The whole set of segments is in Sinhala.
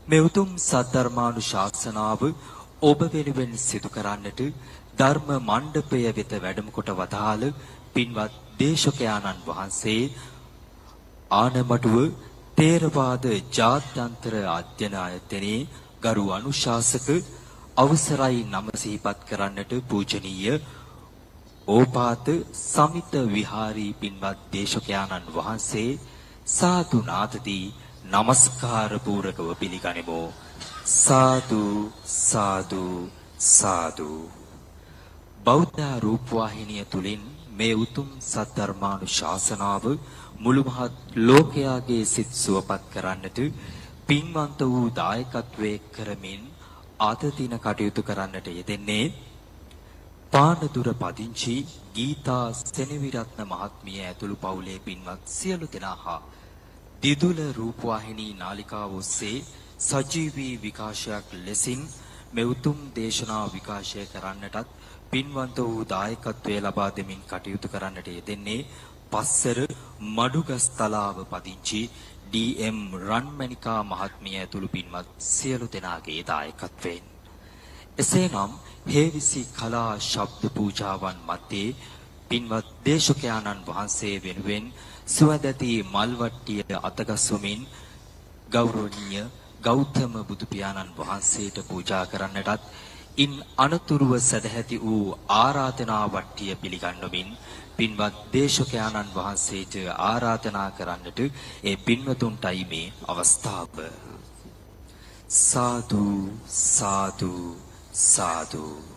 මේ උතුම් සද්ධර්මානුශාසනාව ඔබ වෙනුවෙන් සිදු කරන්නට ධර්ම මණ්ඩපය වෙත වැඩම කොට වදාළ පින්වත් දේශකයාණන් වහන්සේ ආනමඩුව තේරවාද ජාත්‍යන්තර අධ්‍යයන ආයතනයේ ගරු අනුශාසක අවසරයි නම සිහිපත් කරන්නට පූජනීය ඕපාත සමිත විහාරී පින්වත් දේශකයාණන් වහන්සේ සාදු නාදදී නමස්කාර පූරකව පිළිගනිමු. සාදු සාදු සාදු. බෞද්ධ රූපවාහිනිය තුලින් මේ උතුම් සද්ධර්මානුශාසනාව මුළු මහත් ලෝකයාගේ සිත් සුවපත් කරන්නට පින්වන්ත වූ දායකත්වයේ කරමින් අද දින කටයුතු කරන්නට යෙදෙන්නේ පානදුර පදිංචි ගීතා සෙනවිරත්න මහත්මිය ඇතුළු පවුලේ පින්වත් සියලු දෙනා හා දිදුල රූපවාහිනී නාලිකාව ඔස්සේ සජීවී විකාශයක් ලෙසින් මේ උතුම් දේශනා විකාශය කරන්නටත් පින්වන්ත වූ දායකත්වයේ ලබා දෙමින් කටයුතු කරන්නට යෙදෙන්නේ පස්සර මඩුගස්තලාව පදිංචි ඩී.එම්. රන්මැණිකා මහත්මිය ඇතුළු පින්වත් සියලු දෙනාගේ දායකත්වයෙන් එසේනම් හේවිසි කලා ශබ්ද පූජාවන් මැත්තේ පින්වත් දේශකයාණන් වහන්සේ වෙනුවෙන් සුවඳැති මල්වට්ටිය අතගස්වමින් ගෞරවනීය ගෞතම බුදු පියාණන් වහන්සේට පූජා කරන්නටත් ඉන් අනතුරුව සදැහැති වූ ආරාධනා වට්ටිය පිළිගන්වමින් පින්වත් දේශකයාණන් වහන්සේට ආරාධනා කරන්නට ඒ පින්වතුන්ටයි මේ අවස්ථාව. සාදු සාදු සාදු.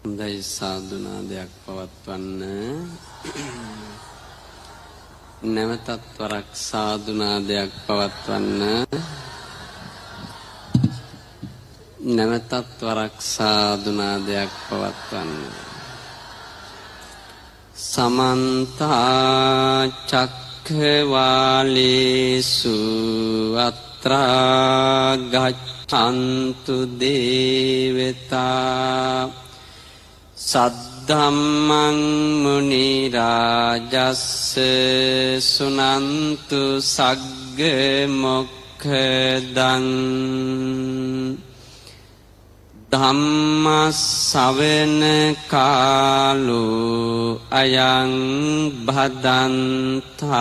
හොඳයි සාදුනාදයක් පවත්වන්න. නැවතත් වරක් සාදුනාදයක් පවත්වන්න. නැවතත් වරක් සාදුනාදයක් පවත්වන්න. සමන්ත චක්ඛවාලේසු අත්‍රා ගච්ඡන්තු දේවතා සද්ධම්මං මුනි රාජස්ස සුනන්තු සග්ග මොක්ඛදං ධම්ම ශවන කාලෝ අයං භදන්තා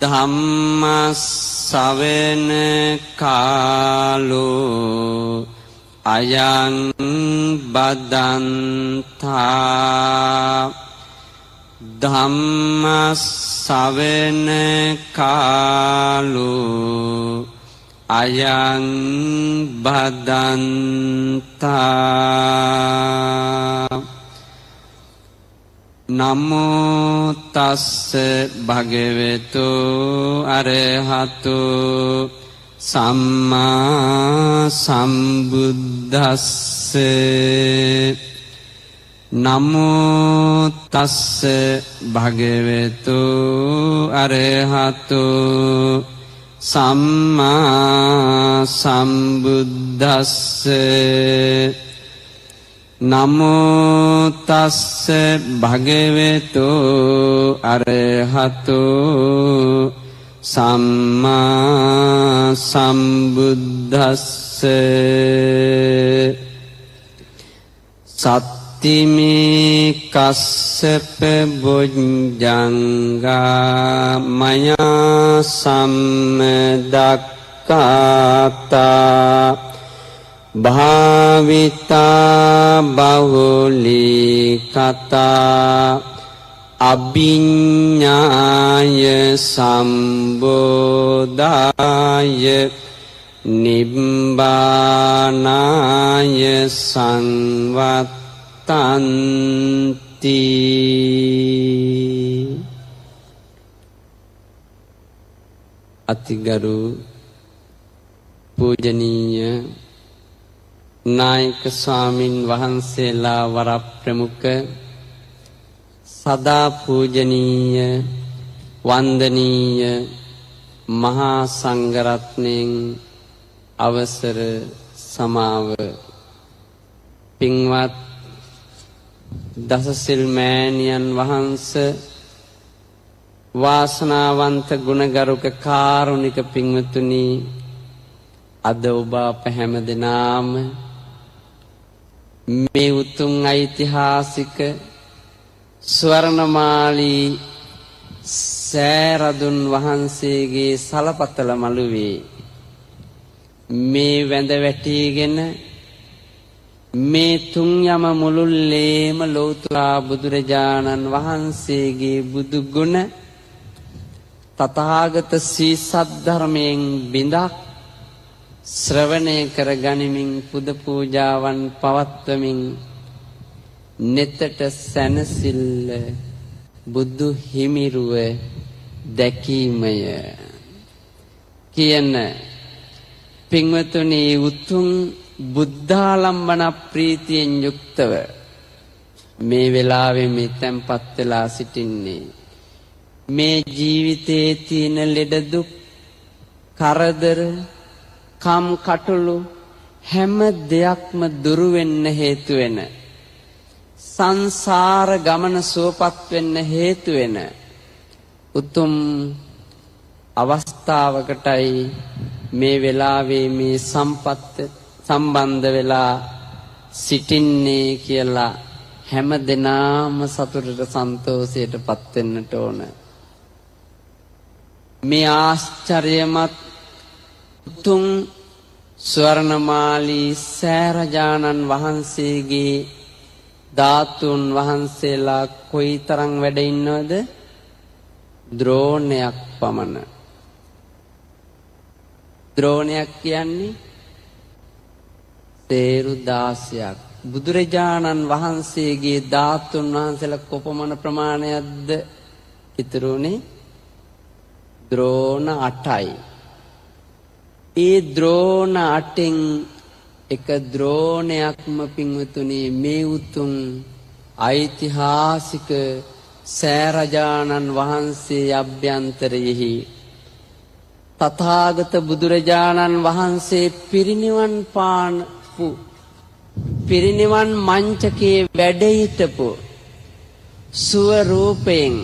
ධම්ම ශවන කාලෝ අයං බදන්තා ධම්ම ශවන කාලෝ අයං බදන්තා නමෝ තස්ස භගවතු අරහතෝ සම්මා සම්බුද්දස්ස නමෝ තස්ස භගවතු අරහතෝ සම්මා සම්බුද්දස්ස නමෝ තස්ස භගවතු අරහතෝ සම්මා සම්බුද්දස්ස සත්තිමේ කස්සප බොජ්ජංගා මයා සම්මදක්ඛාතා භාවිතා බහුලී කතා අභිඤ්ඤාය සම්බෝධාය නිබ්බානාය සංවත්තන්ති. අතිගරු පූජනීය නායක ස්වාමින් වහන්සේලා වරප්‍රමුඛ සදා පූජනීය වන්දනීය මහා සංඝරත්නයන් අවසර සමාව පින්වත් දසසිල් මෑණියන් වහන්සේ වාසනාවන්ත ගුණගරුක කාරුණික පින්වතුනි අද ඔබ අප හැම දෙනාම මේ උතුම් ඓතිහාසික ස්වර්ණමාලී සෑරදුන් වහන්සේගේ සලපතල මළුවේ මේ වැඳ වැටිගෙන මේ තුන් යම මුළුල්ලේම ලෞතර බුදුරජාණන් වහන්සේගේ බුදු ගුණ තථාගත සී සද්ධර්මයෙන් බිඳක් ශ්‍රවණය කර ගනිමින් පුද පූජාවන් පවත්වමින් නෙතට සැනසෙල්ල බුදු හිමිරුව දැකීමය කියන පින්වතුනි උතුම් බුද්ධාලම්බන ප්‍රීතියෙන් යුක්තව මේ වෙලාවේ මේ තැන්පත් වෙලා සිටින්නේ මේ ජීවිතයේ තියෙන ලෙඩ දුක් කරදර කම් කටළු හැම දෙයක්ම දුරු වෙන්න හේතු වෙන සංසාර ගමන සුවපත් වෙන්න හේතු වෙන උතුම් අවස්ථාවකටයි මේ වෙලාවේ මේ සම්පත් සම්බන්ධ වෙලා සිටින්නේ කියලා හැම දිනාම සතුටට සන්තෝෂයට පත් වෙන්නට ඕන. මේ ආශ්චර්යමත් උතුම් ස්වර්ණමාලී සෑරජානන් වහන්සේගේ ධාතුන් වහන්සේලා කොයිතරම් වැඩ ඉන්නවද? ද්‍රෝණයක් පමණ. ද්‍රෝණයක් කියන්නේ තේරු 16ක්. බුදුරජාණන් වහන්සේගේ ධාතුන් වහන්සේලා කොපමණ ප්‍රමාණයක්ද ඉතුරුනේ? ද්‍රෝණ 8යි. ඒ ද්‍රෝණ 8න් එක ද්‍රෝණයක්ම පින්වතුනි මේ උතුම් ඓතිහාසික සෑරජානන් වහන්සේ අභ්‍යන්තරයෙහි තථාගත බුදුරජාණන් වහන්සේ පිරිනිවන් පානපු පිරිනිවන් මංචකේ වැඩ සිටපු ස්වරූපයෙන්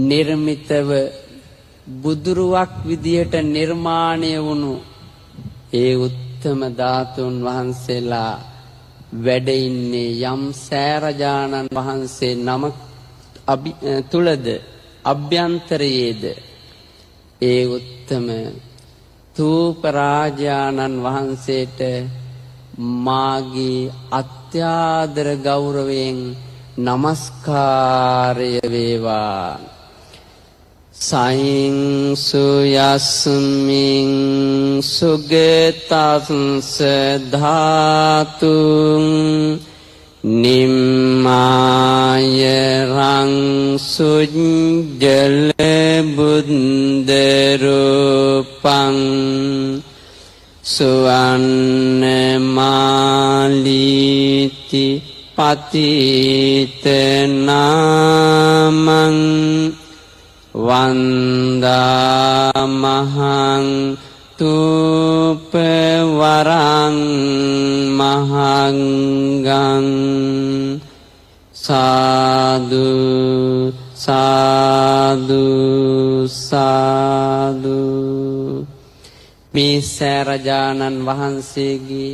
නිර්මිතව බුදුරුවක් විදියට නිර්මාණය වුණු ඒ උත්තම ධාතුන් වහන්සේලා වැඩ ඉන්නේ යම් සෑරජානන් වහන්සේ නම තුලද අභ්‍යන්තරයේද ඒ උත්තම තූපරාජානන් වහන්සේට මාගේ අත්‍යාදර ගෞරවයෙන් නමස්කාරය වේවා. සයින් සුයස්මින් සුගතස්ස ධාතුං නිම්මාය රං සුජ්ජල බුද්ද රූපං සුවන්න මාලීති පතිත නාමං වන්දාමහං තූපවරං මහංගං සාදු සාදු සාදු. මේ සෑරජානන් වහන්සේගේ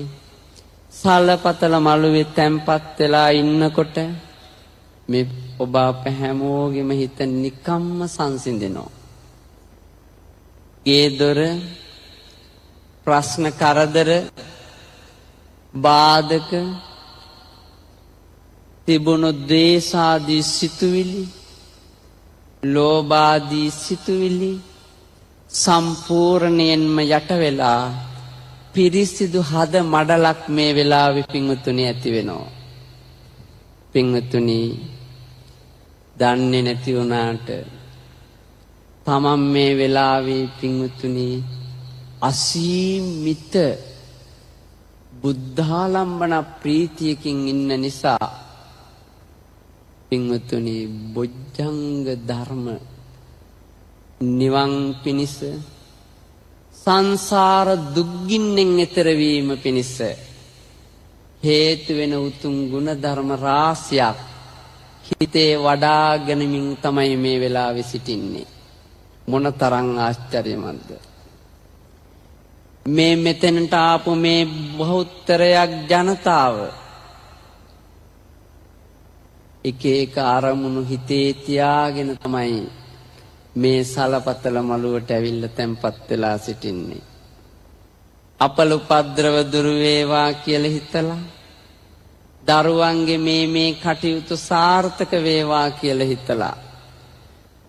සලපතල මළුවේ තැන්පත් වෙලා ඉන්නකොට මේ ඔබ අප හැමෝගෙම හිත නිකම්ම සංසිඳෙනවා. ගේ දොර ප්‍රශ්න කරදර බාධක තිබුණු ද්වේෂාදී සිතුවිලි ලෝභාදී සිතුවිලි සම්පූර්ණයෙන්ම යට වෙලා පිරිසිදු හද මඩලක් මේ වෙලාවේ පිංගුතුනි ඇති වෙනවා. පිංගුතුනි දන්නේ නැති වුණාට තමන් මේ වෙලාවේ පිංගුතුනි අසීමිත බුද්ධාලම්බන ප්‍රීතියකින් ඉන්න නිසා පිංගුතුනි බොජ්ජංග ධර්ම නිවන් පිණිස සංසාර දුක්ගින්නෙන් එතර වීම පිණිස හේතු වෙන උතුම් ගුණ ධර්ම රාශියක් හිතේ වඩාගෙනමින් තමයි මේ වෙලාවේ සිටින්නේ. මොනතරම් ආශ්චර්යමත්ද මේ මෙතනට ආපු මේ බහුතරයක් ජනතාව එක එක අරමුණු හිතේ තියාගෙන තමයි මේ සලපතල මළුවට ඇවිල්ලා තැන්පත් වෙලා සිටින්නේ. අපල උපද්‍රව දුරු වේවා කියලා හිතලා දරුවන්ගේ මේ කටයුතු සාර්ථක වේවා කියලා හිතලා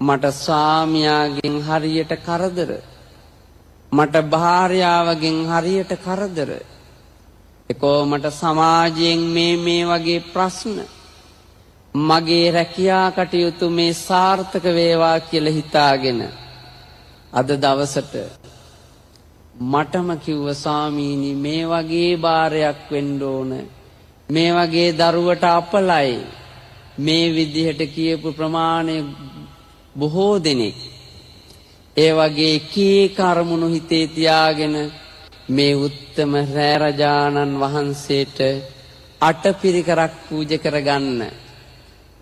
මට ස්වාමියාගෙන් හරියට කරදර මට භාර්යාවගෙන් හරියට කරදර එකෝ මට සමාජයෙන් මේ වගේ ප්‍රශ්න මගේ රැකියා කටයුතු මේ සාර්ථක වේවා කියලා හිතාගෙන අද දවසට මටම කිව්ව ස්වාමීනි මේ වගේ බාරයක් වෙන්න ඕන මේ වගේ දරුවට අපලයි මේ විදිහට කියපු ප්‍රමාණය බොහෝ දෙනෙක් ඒ වගේ කී කර්මුණු හිතේ තියාගෙන මේ උත්තම රාජානන් වහන්සේට අටපිරිකරක් පූජා කරගන්න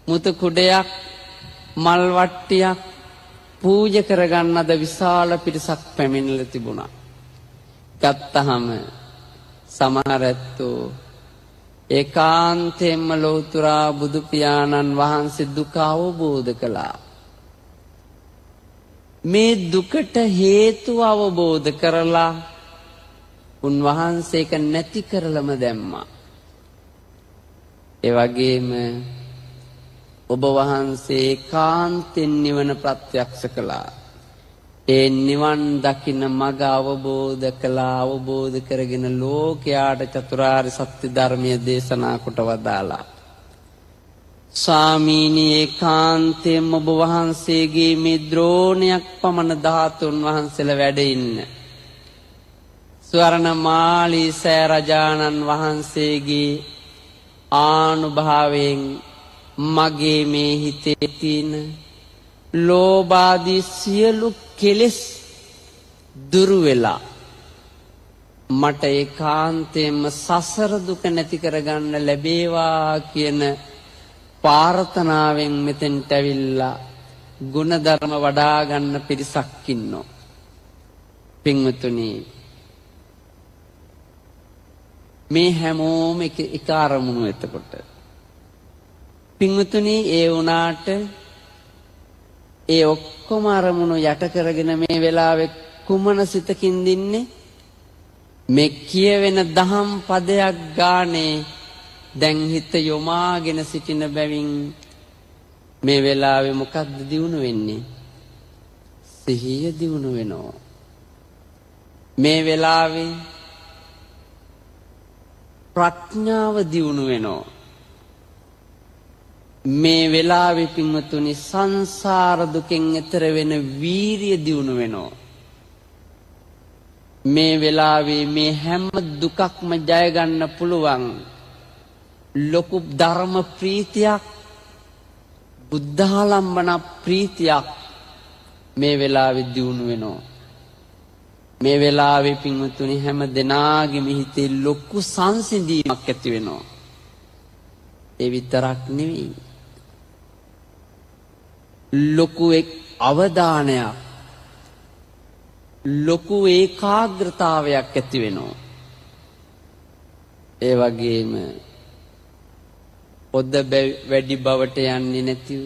මුතු කුඩයක් මල් වට්ටියක් පූජා කරගන්න අද විශාල පිරිසක් පැමිණලා තිබුණා. ගත්තහම සමහර ඇත්තෝ ඒකාන්තයෙන්ම ලෞතුරා බුදු පියාණන් වහන්සේ දුක අවබෝධ කළා. මේ දුකට හේතුව අවබෝධ කරලා උන්වහන්සේක නැති කරලම දැම්මා. ඒ වගේම ඔබ වහන්සේ ඒකාන්තෙන් නිවන ප්‍රත්‍යක්ෂ කළා. ඒ නිවන් දකින්න මඟ අවබෝධ කළා. අවබෝධ කරගෙන ලෝකයාට චතුරාර්ය සත්‍ය ධර්මය දේශනා කොට වදාලා. ස්වාමීනි ඒකාන්තයෙන්ම ඔබ වහන්සේගේ මේ ද්‍රෝණයක් පමණ ධාතුන් වහන්සේලා වැඩ ඉන්න ස්වර්ණමාලී සෑරජානන් වහන්සේගේ ආනුභාවයෙන් මගේ මේ හිතේ තියෙන ලෝභාදී සියලු කෙලෙස් දුරු වෙලා මට ඒකාන්තයෙන්ම සසර දුක නැති කරගන්න ලැබේවා කියන ප්‍රාර්ථනාවෙන් මෙතෙන්ට ඇවිල්ලා ගුණධර්ම වඩා ගන්න පිරිසක් ඉන්නෝ. පින්වතුනි මේ හැමෝම එක අරමුණු එතකොට පින්වතුනි ඒ වුණාට ඒ ඔක්කොම අරමුණු යට කරගෙන මේ වෙලාවේ කුමන සිතකින් දින්නේ මේ කියවෙන දහම් පදයක් ගානේ දැන් හිත යොමාගෙන සිටින බැවින් මේ වෙලාවේ මොකක්ද දිනු වෙන්නේ? සිහිය දිනු වෙනවා. මේ වෙලාවේ ප්‍රඥාව දිනු වෙනවා. මේ වෙලාවේ පින්වතුනි සංසාර දුකෙන් එතර වෙන වීරිය දිනු වෙනවා. මේ වෙලාවේ මේ හැම දුකක්ම ජය ගන්න පුළුවන් ලොකු ධර්ම ප්‍රීතියක් බුද්ධාලම්බන ප්‍රීතියක් මේ වෙලාවේ දිනු වෙනවා. මේ වෙලාවේ පින්වතුනි හැම දෙනාගේම හිතේ ලොකු සංසිඳීමක් ඇති වෙනවා. ඒ විතරක් නෙවෙයි ලොකු එක් අවධානයක් ලොකු ඒකාග්‍රතාවයක් ඇති වෙනවා. ඒ වගේම ඔද්ද වැඩි බවට යන්නේ නැතිව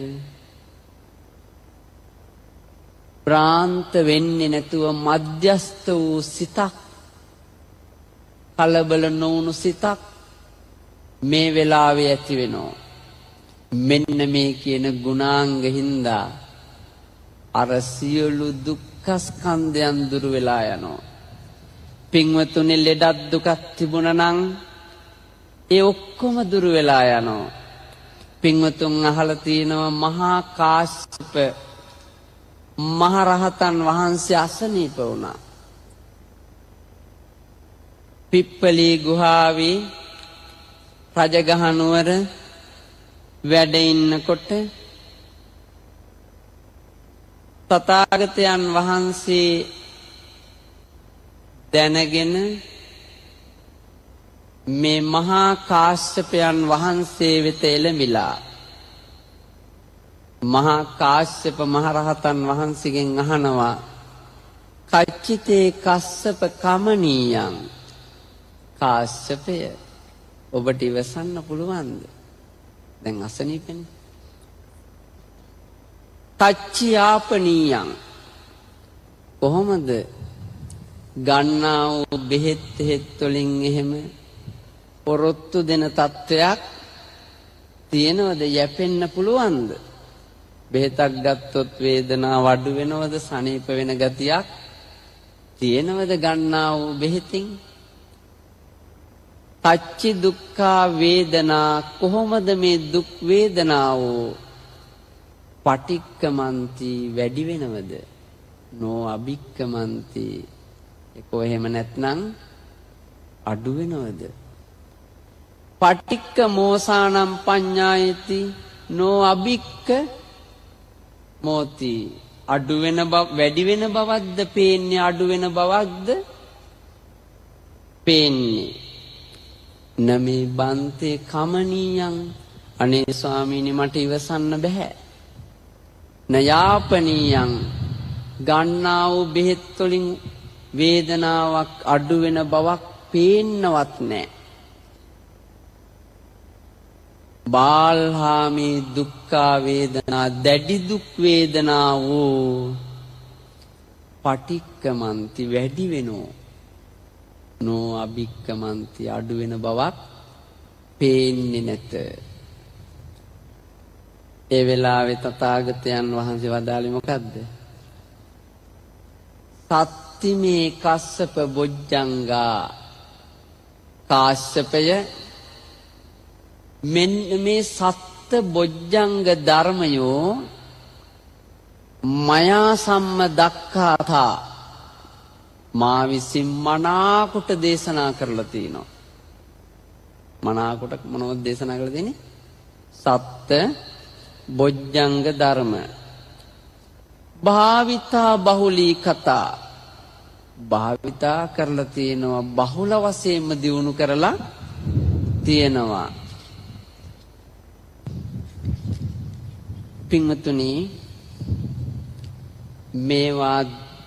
ප්‍රාන්ත වෙන්නේ නැතුව මධ්‍යස්ත වූ සිතක් කලබල නොවුණු සිතක් මේ වෙලාවේ ඇති වෙනවා. මෙන්න මේ කියන ගුණාංග හින්දා අර සියලු දුක්ඛ ස්කන්ධයන් දුරු වෙලා යනවා. පින්වතුනි ලෙඩක් දුකක් තිබුණා නම් ඒ ඔක්කොම දුරු වෙලා යනවා. පින්වතුන් අහලා තියෙනවා මහා කාශ්‍යප මහරහතන් වහන්සේ අසනීප වුණා. පිප්පලී ගුහාවේ රජගහ නුවර වැඩ ඉන්නකොට තථාගතයන් වහන්සේ දැනගෙන මේ මහා කාශ්‍යපයන් වහන්සේ වෙත එළඹිලා මහා කාශ්‍යප මහරහතන් වහන්සේගෙන් අහනවා කච්චිතේ කස්සප කමනීයං කාශ්‍යපය ඔබට ඉවසන්න පුළුවන්ද? දැන් අසනීපනේ. කච්චියාපනීයං කොහොමද ගන්නා වූ බෙහෙත් වලින් එහෙම පොරොත්තු දෙන තත්වයක් තියෙනවද? යැපෙන්න පුළුවන්ද? බෙහෙතක් ගත්තොත් වේදනාව අඩු වෙනවද? සනීප වෙන ගතියක් තියෙනවද ගන්නා වූ බෙහෙතින්? පච්චි දුක්ඛා වේදනා කොහොමද මේ දුක් වේදනාව පටික්කමන්ති වැඩි වෙනවද? නෝ අභික්කමන්ති ඒකෝ එහෙම නැත්නම් අඩු වෙනවද? පටික්ක මෝසානම් පඤ්ඤායති නෝ අභික්ක මෝති අඩු වෙන බව වැඩි වෙන බවක්ද පේන්නේ? අඩු වෙන බවක්ද පේන්නේ? නමේ බන්තේ කමනීයං අනේ ස්වාමීනි මට ඉවසන්න බෑ. නයාපනීයං ගන්නා වූ බෙහෙත් වලින් වේදනාවක් අඩු වෙන බවක් පේන්නවත් නැහැ. බාල්හාමි දුක්ඛ වේදනා දැඩි දුක් වේදනා වූ පටික්කමන්ති වැඩි වෙනෝ නෝ අභික්කමන්ති අඩු වෙන බවක් පේන්නේ නැත. ඒ වෙලාවේ තථාගතයන් වහන්සේ වදාළේ මොකද්ද? සත්තිමේ කස්සප බොජ්ජංගා කාශ්‍යපය මෙන්න මේ සත්ත බොජ්ජංග ධර්මයෝ මයා සම්ම දක්ඛාතා මා විසින් මනාකොට දේශනා කරලා තිනවා. මනාකොට මොනවද දේශනා කරලා තියෙන්නේ? සත්ත බොජ්ජංග ධර්ම භාවිතා බහුලී කතා භාවිතා කරලා තියෙනවා. බහුල වශයෙන්ම දියුණු කරලා තියෙනවා. පින්වතුනි මේවා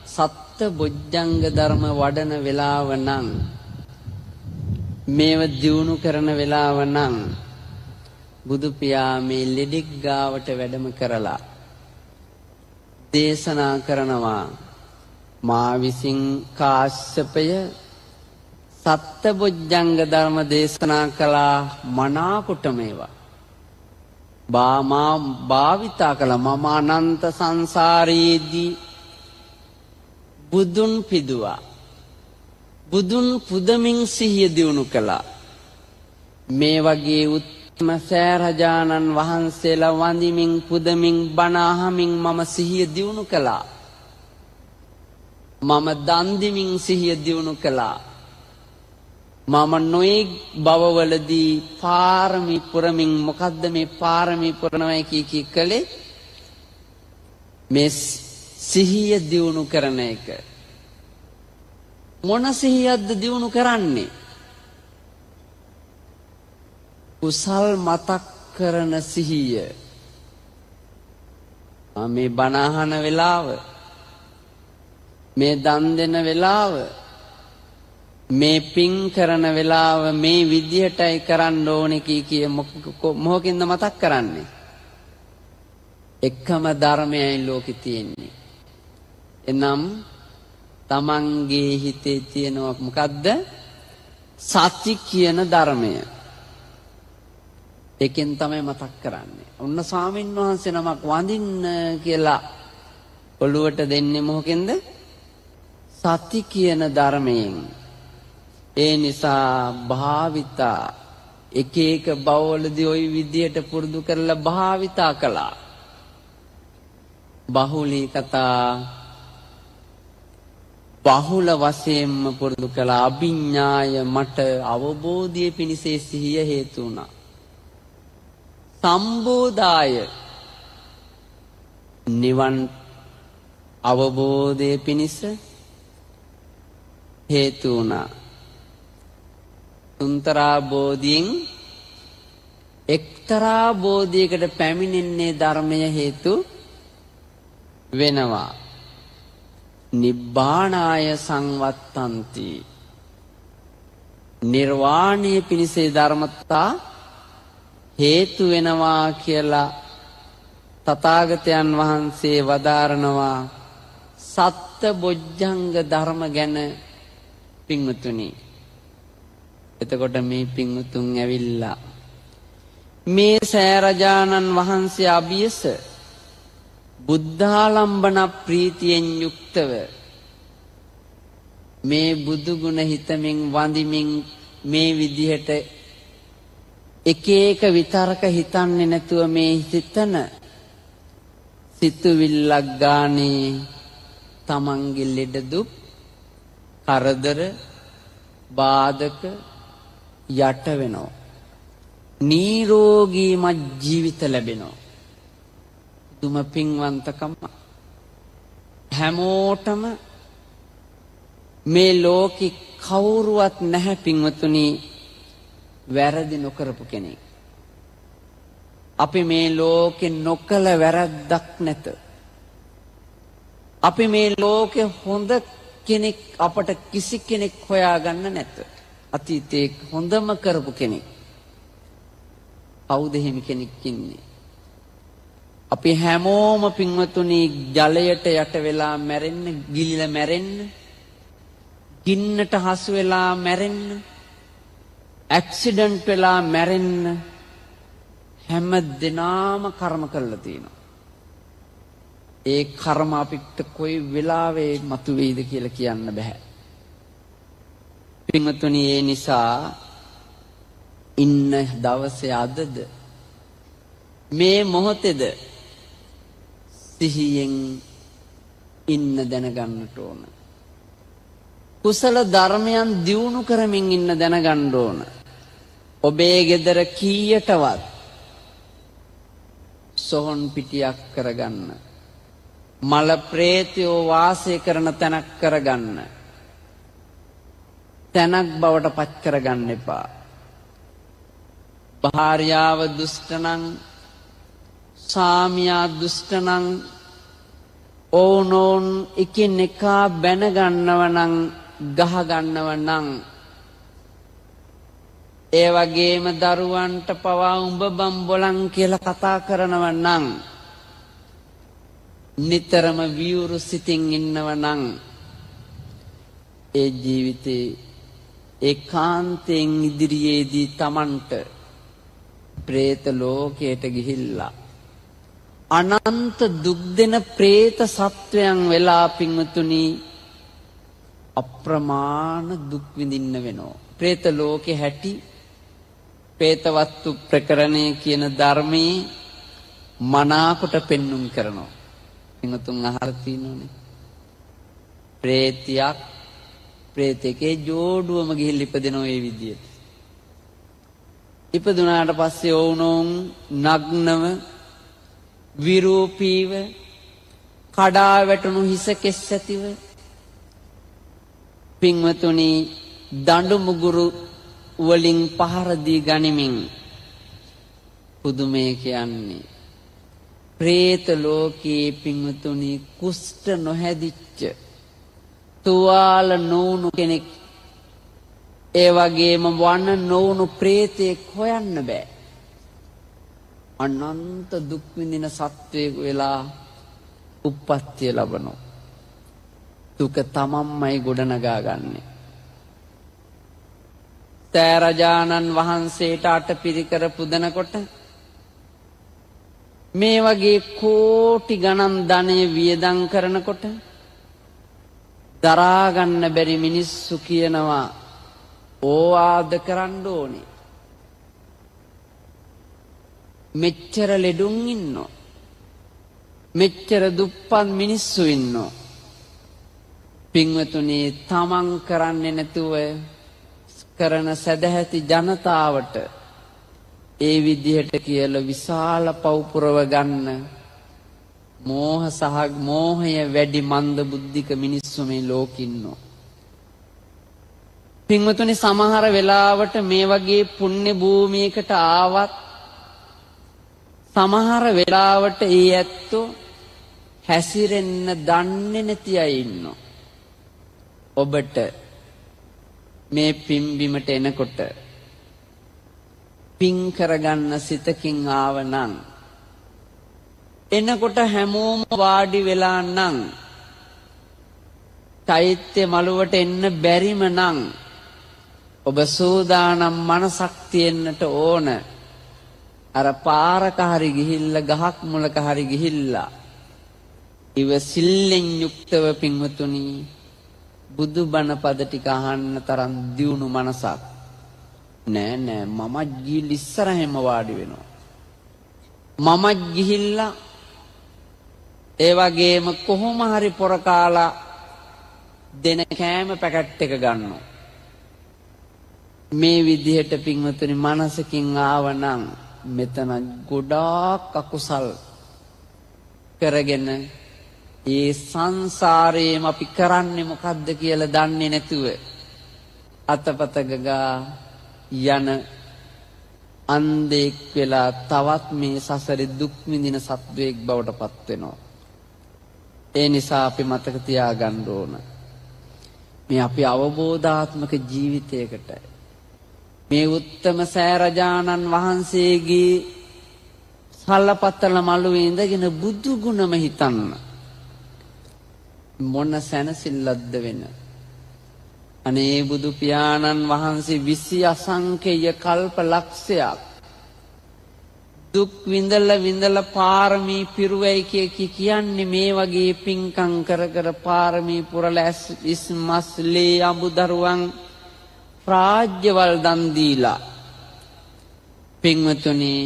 සත්ත බොජ්ජංග ධර්ම වඩන වෙලාව නම් මේව දියුණු කරන වෙලාව නම් බුදු පියාමේ ලෙඩෙක් ගාවට වැඩම කරලා දේශනා කරනවා මා විසින් කාශ්‍යපය සත්ත බොජ්ජංග ධර්ම දේශනා කළා මනාකොට මේවා භාවිතා කළා. මම අනන්ත සංසාරයේදී බුදුන් පිදුවා. බුදුන් පුදමින් සිහිය දියුණු කළා. මේ වගේ උත්තම සෑරජානන් වහන්සේලා වඳිමින් පුදමින් බණ අහමින් මම සිහිය දියුණු කළා. මම දන් දෙමින් සිහිය දියුණු කළා. මම නොයෙක් භවවලදී පාරමී පුරමින් මොකද්ද මේ පාරමී පුරනවයි කී කලේ? මේ සිහිය දියුණු කරන එක. මොන සිහියක්ද දියුණු කරන්නේ? කුසල් මතක් කරන සිහිය. මේ බණ අහන වෙලාව, මේ දන් දෙන වෙලාව, මේ පින් කරන වෙලාව මේ විදිහටයි කරන්න ඕනේ කී මොහොකින්ද මතක් කරන්නේ? එකම ධර්මයයි ලෝකෙ තියෙන්නේ. එනම් තමන්ගේ හිතේ තියෙනවා මොකද්ද? සති කියන ධර්මය. ඒකෙන් තමයි මතක් කරන්නේ. ඔන්න ස්වාමීන් වහන්සේ නමක් වඳින්න කියලා ඔළුවට දෙන්නේ මොකෙන්ද? සති කියන ධර්මයෙන්. ඒ නිසා භාවිතා එක එක බවවලදී ওই විදියට පුරුදු කරලා භාවිතා කළා. බහුලී කතා බහුල වශයෙන්ම පුරුදු කළා. අභිඥාය මට අවබෝධය පිණිස සිහිය හේතු වුණා. සම්බෝධාය නිවන් අවබෝධය පිණිස හේතු වුණා. තුන්තරා බෝධියෙන් එක්තරා බෝධියකට පැමිණෙන්නේ ධර්මය හේතු වෙනවා. නිබ්බානාය සංවත්තන්ති නිර්වාණය පිණිස ධර්මතා හේතු වෙනවා කියලා තථාගතයන් වහන්සේ වදාරනවා. සත්ත බොජ්ජංග ධර්ම ගැන පින්වතුනි. එතකොට මේ පින්වතුන් ඇවිල්ලා මේ සෑරජානන් වහන්සේ අභියස බුද්ධාලම්බන ප්‍රීතියෙන් යුක්තව මේ බුදු ගුණ හිතමින් වඳිමින් මේ විදිහට එක එක විතරක හිතන්නේ නැතුව මේ හිතන සිතුවිල්ලක් ගානේ තමන්ගේ ලෙඩ දුක් කරදර බාධක යට වෙනවා. නිරෝගීමත් ජීවිත ලැබෙනවා. දුම පින්වන්තකම හැමෝටම මේ ලෝකෙ කවුරුවත් නැහැ පින්වතුනි වැරදි නොකරපු කෙනෙක්. අපි මේ ලෝකෙ නොකල වැරද්දක් නැත. අපි මේ ලෝකෙ හොඳ කෙනෙක් අපට කිසි කෙනෙක් හොයාගන්න නැත. අතීතයේ හොඳම කරපු කෙනෙක්. කවුද එහෙම කෙනෙක් ඉන්නේ? අපි හැමෝම පින්වතුනි ජලයට යට වෙලා මැරෙන්න, ගිලිලා මැරෙන්න, ගින්නට හසු වෙලා මැරෙන්න, ඇක්සිඩන්ට් වෙලා මැරෙන්න හැම දිනාම කර්ම කරලා තියෙනවා. ඒ කර්ම අපිට කොයි වෙලාවෙ මතුවේද කියලා කියන්න බෑ. පින්වතුනි ඒ නිසා ඉන්න දවසේ අදද මේ මොහොතේද සිහියෙන් ඉන්න දැනගන්නට ඕන. කුසල ධර්මයන් දියුණු කරමින් ඉන්න දැනගන්න ඕන. ඔබේ ගෙදර කීයටවත් සොහොන් පිටියක් කරගන්න, මල ප්‍රේතයෝ වාසය කරන තැනක් කරගන්න, තැනක් බවට පත් කරගන්න එපා. භාර්යාව දුෂ්ටනම්, සාමියා දුෂ්ටනම්, ඕනෝන් එකිනෙකා බැන ගන්නව නම්, ගහ ගන්නව නම්, ඒ වගේම දරුවන්ට පවා උඹ බම්බොලන් කියලා කතා කරනව නම්, නිතරම වියුරු සිතින් ඉන්නව නම්, ඒ ජීවිතේ ඒකාන්තයෙන් ඉදිරියේදී Tamanට പ്രേත ලෝකයට ගිහිල්ලා අනන්ත දුක් දෙන പ്രേත සත්වයන් වෙලා පින්වතුනි අප්‍රමාණ දුක් විඳින්න වෙනවා. പ്രേත ලෝකේ හැටි പ്രേතවත්තු ප්‍රකරණය කියන ධර්මයේ මනාකොට පෙන්눔 කරනවා. පින්වතුන් අහලා තියෙනවනේ. പ്രേතියක් പ്രേතකේ ජෝඩුවම ගිහිල්ලා ඉපදෙනවා ඒ විදියට. ඉපදුනාට පස්සේ ඕනෝන් නග්නව විරූපීව කඩා වැටුණු හිස කෙස් ඇතිව පින්වතුනි දඬු මුගුරු වලින් පහර දී ගනිමින් පුදුමේ කියන්නේ പ്രേත ලෝකයේ පින්වතුනි කුෂ්ඨ නොහැදිච්ච තුවාල නොවුණු කෙනෙක්, ඒ වගේම වන නොවුණු പ്രേතෙක් හොයන්න බෑ. අනන්ත දුක් විඳින සත්වයෙක් වෙලා උප්පත්තිය ලබනවා. දුක තමන්මයි ගොඩනගා ගන්නෙ. සෑරජානන් වහන්සේට අටපිරිකර පුදනකොට මේ වගේ කෝටි ගණන් ධනය වියදම් කරනකොට දරා ගන්න බැරි මිනිස්සු කියනවා ඕවාද කරන්න ඕනේ. මෙච්චර ලෙඩුන් ඉන්නෝ. මෙච්චර දුප්පත් මිනිස්සු ඉන්නෝ. පින්වතුනි තමන් කරන්නේ නැතුව කරන සදැහැති ජනතාවට ඒ විදිහට කියලා විශාල පවුපුරව ගන්න මෝහය වැඩි මන්ද බුද්ධික මිනිස්සු මේ ලෝකින්නෝ. පින්වතුනි සමහර වෙලාවට මේ වගේ පුණ්‍ය භූමියකට ආවත් සමහර වෙලාවට ඒ ඇත්තෝ හැසිරෙන්න දන්නේ නැති අය ඉන්නවා. ඔබට මේ පිම්බිමට එනකොට පින් කරගන්න සිතකින් ආවනම් එනකොට හැමෝම වාඩි වෙලා නම් චෛත්‍ය මළුවට එන්න බැරිම නම් ඔබ සූදානම් මනසක් තියෙන්නට ඕන. අර පාරක හරි ගිහිල්ලා ගහක් මුලක හරි ගිහිල්ලා ඉවසිල්ලෙන් යුක්තව පින්වතුනි බුදු බණ පද ටික අහන්න තරම් දියුණු මනසක් නෑ මම ගිහින් ඉස්සරහෙම වාඩි වෙනවා. මම ගිහිල්ලා ඒ වගේම කොහොම හරි පොර කාලා දෙන කෑම පැකට් එක ගන්නවා. මේ විදිහට පින්වතුනි මනසකින් ආවනම් මෙතන ගොඩාක් අකුසල් කරගෙන ඒ සංසාරේම අපි කරන්නේ මොකද්ද කියලා දන්නේ නැතුව අතපත ගගා යන අන්ධෙක් වෙලා තවත් මේ සසරේ දුක් විඳින සත්වයෙක් බවට පත් වෙනවා. ඒ නිසා අපි මතක තියාගන්න ඕන මේ අපි අවබෝධාත්මක ජීවිතයකට මේ උත්තම සෑරජානන් වහන්සේගේ සල්ලපත්තල මළුවේ ඉඳගෙන බුදු ගුණම හිතන්න මොන සැනසෙල්ලක්ද වෙන. අනේ බුදු පියාණන් වහන්සේ 20 අසංඛේය කල්ප ලක්ෂයක් දුක් විඳලා පාරමී පිරුවයි කියන්නේ මේ වගේ පින්කම් කර පාරමී පුරලා ඉස්මස්ලේ අඹදරුවන් රාජ්‍යවල් දන් දීලා පින්වතුනි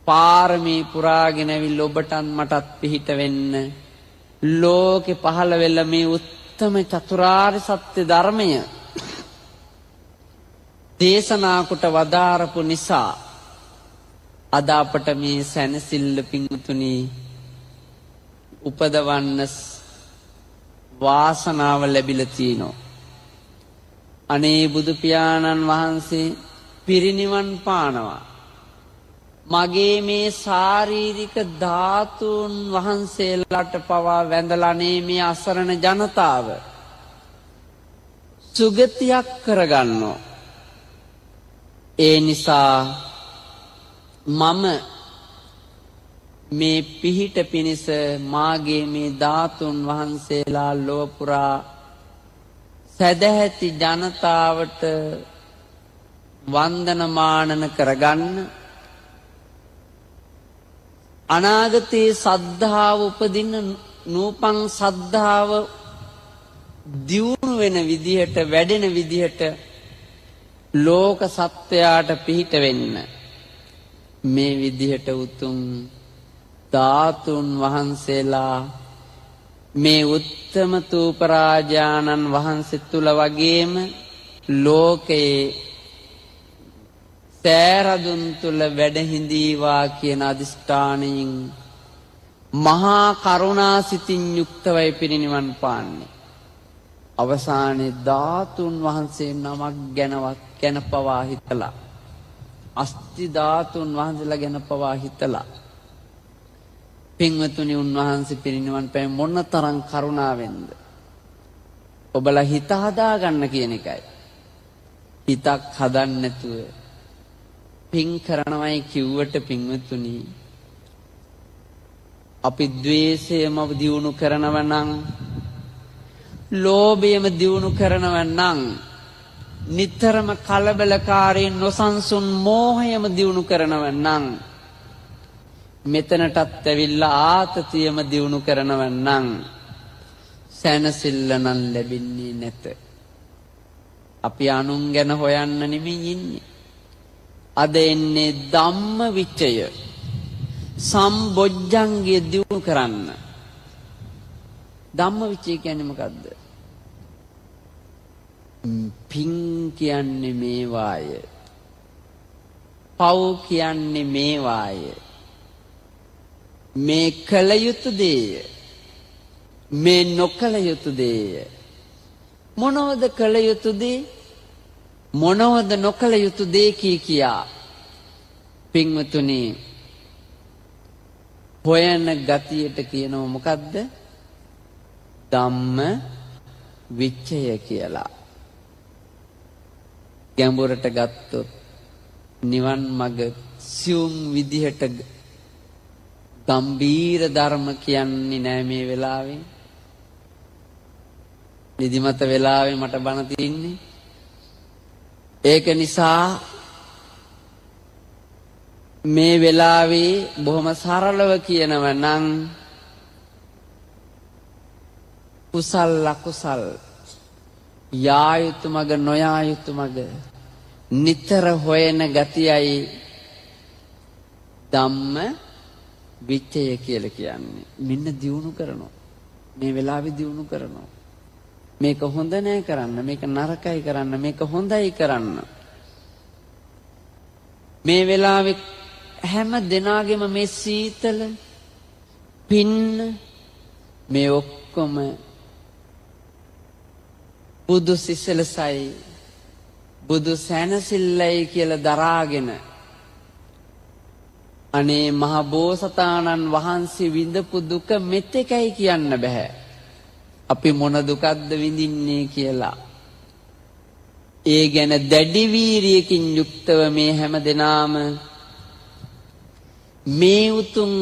පාරමී පුරාගෙන ඇවිල්ලා ඔබටත් මටත් පිහිට වෙන්න ලෝකේ පහළ වෙලා මේ උත්තම චතුරාර්ය සත්‍ය ධර්මය දේශනා කොට වදාරපු නිසා අද අපට මේ සැනසෙල්ල පින්තුනි උපදවන්න වාසනාව ලැබිලා තිනවා. අනේ බුදු පියාණන් වහන්සේ පිරිනිවන් පානවා. මගේ මේ ශාරීරික ධාතුන් වහන්සේලාට පවා වැඳලා මේ අසරණ ජනතාව සුගතියක් කරගන්නවා. ඒ නිසා මම මේ පිහිට පිණිස මාගේ මේ ධාතුන් වහන්සේලා ලොව පුරා සදැහැති ජනතාවට වන්දනමානන කරගන්න අනාගතයේ සද්ධාව උපදින්න නූපන් සද්ධාව දියුණු වෙන විදිහට වැඩෙන විදිහට ලෝක සත්වයාට පිහිට වෙන්න මේ විදිහට උතුම් ධාතුන් වහන්සේලා මේ උත්තම තූපරාජානන් වහන්සේ තුල වගේම ලෝකයේ සෑරදුන් තුල වැඩ හිඳීවා කියන අදිෂ්ඨානයෙන් මහා කරුණාසිතින් යුක්තවයි පිරිනිවන් පාන්නේ. අවසානයේ ධාතුන් වහන්සේ නමක් ගැන පවා හිතලා අස්ති ධාතුන් වහන්සේලා ගැන පවා හිතලා පින්වතුනි උන්වහන්සේ පිරිනිවන් පෑ මොනතරම් කරුණාවෙන්ද. ඔබලා හිත හදා ගන්න කියන එකයි. හිතක් හදන්න නැතුව පින් කරනවයි කිව්වට පින්වතුනි අපි ද්වේෂයම දියුණු කරනව නම් ලෝභයම දියුණු කරනව නම් නිතරම කලබලකාරී නොසන්සුන් මෝහයම දියුණු කරනව නම් මෙතනටත් ඇවිල්ලා ආතතියම දියුණු කරනව නම් සැනසෙල්ල නම් ලැබෙන්නේ නැත. අපි අනුන් ගැන හොයන්න නෙමෙයි ඉන්නේ. අද එන්නේ ධම්ම විචය සම්බොජ්ජංගය දියුණු කරන්න. ධම්ම විචය කියන්නේ මොකද්ද? පින් කියන්නේ මේවාය. පව් කියන්නේ මේවාය. මේ කල යුතු දේය. මේ නොකල යුතු දේය. මොනවද කල යුතු දේ? මොනවද නොකල යුතු දේ කියා පින්වතුනි හොයන ගතියට කියනව මොකද්ද? ධම්ම විචය කියලා. ගැඹුරට ගත්තොත් නිවන් මඟ සියුම් විදිහට ගම්බීර ධර්ම කියන්නේ නෑ මේ වෙලාවේ. නිදිමත වෙලාවේ මට බණ තින්නේ. ඒක නිසා මේ වෙලාවේ බොහොම සරලව කියනව නම් කුසල් අකුසල් යා යුතු මග නොයා යුතු මග නිතර හොයන ගතියයි ධම්ම විචය කියලා කියන්නේ. මෙන්න දියුණු කරනවා. මේ වෙලාවේ දියුණු කරනවා. මේක හොඳ නෑ කරන්න, මේක නරකයි කරන්න, මේක හොඳයි කරන්න. මේ වෙලාවේ හැම දිනාගෙම මේ සීතල පින්න මේ ඔක්කොම බුදු සිසලසයි බුදු සැනසෙල්ලයි කියලා දරාගෙන අනේ මහ බෝසතාණන් වහන්සේ විඳපු දුක මෙතෙකයි කියන්න බෑ. අපි මොන දුකක්ද විඳින්නේ කියලා. ඒ ගැන දැඩි වීරියකින් යුක්තව මේ හැම දිනාම මේ උතුම්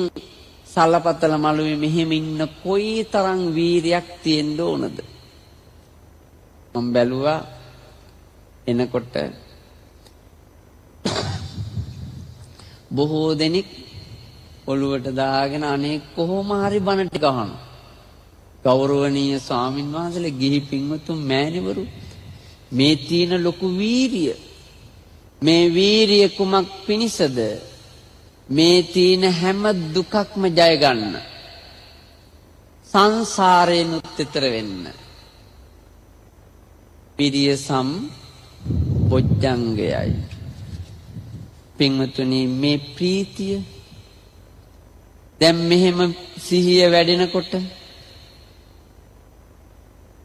සලපතල මළුවේ මෙහෙම ඉන්න කොයි තරම් වීරියක් තියෙන්න ඕනද? මම බැලුවා එනකොට බොහෝ දෙනෙක් ඔළුවට දාගෙන අනේ කොහොම හරි බණ ටික අහනවා. ගෞරවනීය ස්වාමින් වහන්සේලා ගිහි පින්වතුන් මෑණිවරු මේ තියෙන ලොකු වීරිය මේ වීරිය කුමක් පිණිසද? මේ තියෙන හැම දුකක්ම ජය ගන්න. සංසාරයෙන් උත්තර වෙන්න. පිරිය සම් බොජ්ජංගයයි. පින්වතුනි මේ ප්‍රීතිය දැන් මෙහෙම සිහිය වැඩෙනකොට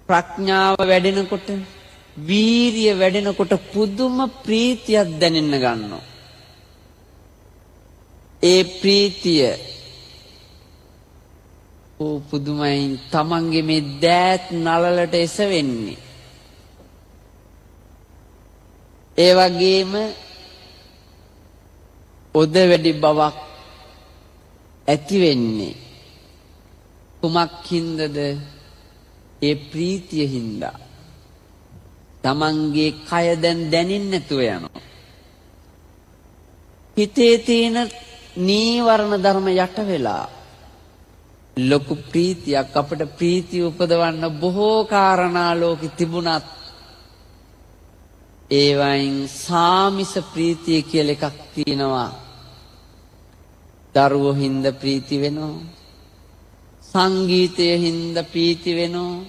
ප්‍රඥාව වැඩෙනකොට වීරිය වැඩෙනකොට පුදුම ප්‍රීතියක් දැනෙන්න ගන්නවා. ඒ ප්‍රීතිය පුදුමයි. තමන්ගේ මේ දෑත් නලලට එසවෙන්නේ. ඒ වගේම ඔද වැඩි බවක් ඇති වෙන්නේ කුමක් හින්දද? ඒ ප්‍රීතිය හින්දා. තමන්ගේ කය දැන් දැනෙන්නේ නැතුව යනවා. හිතේ තියෙන නීවරණ ධර්ම යට වෙලා ලොකු ප්‍රීතියක් අපිට ප්‍රීතිය උපදවන්න බොහෝ කාරණා ලෝකෙ තිබුණත් ඒවයින් සාමිස ප්‍රීතිය කියලා එකක් තියෙනවා. දරුවෝ හින්දා ප්‍රීති වෙනවා. සංගීතය හින්දා ප්‍රීති වෙනවා.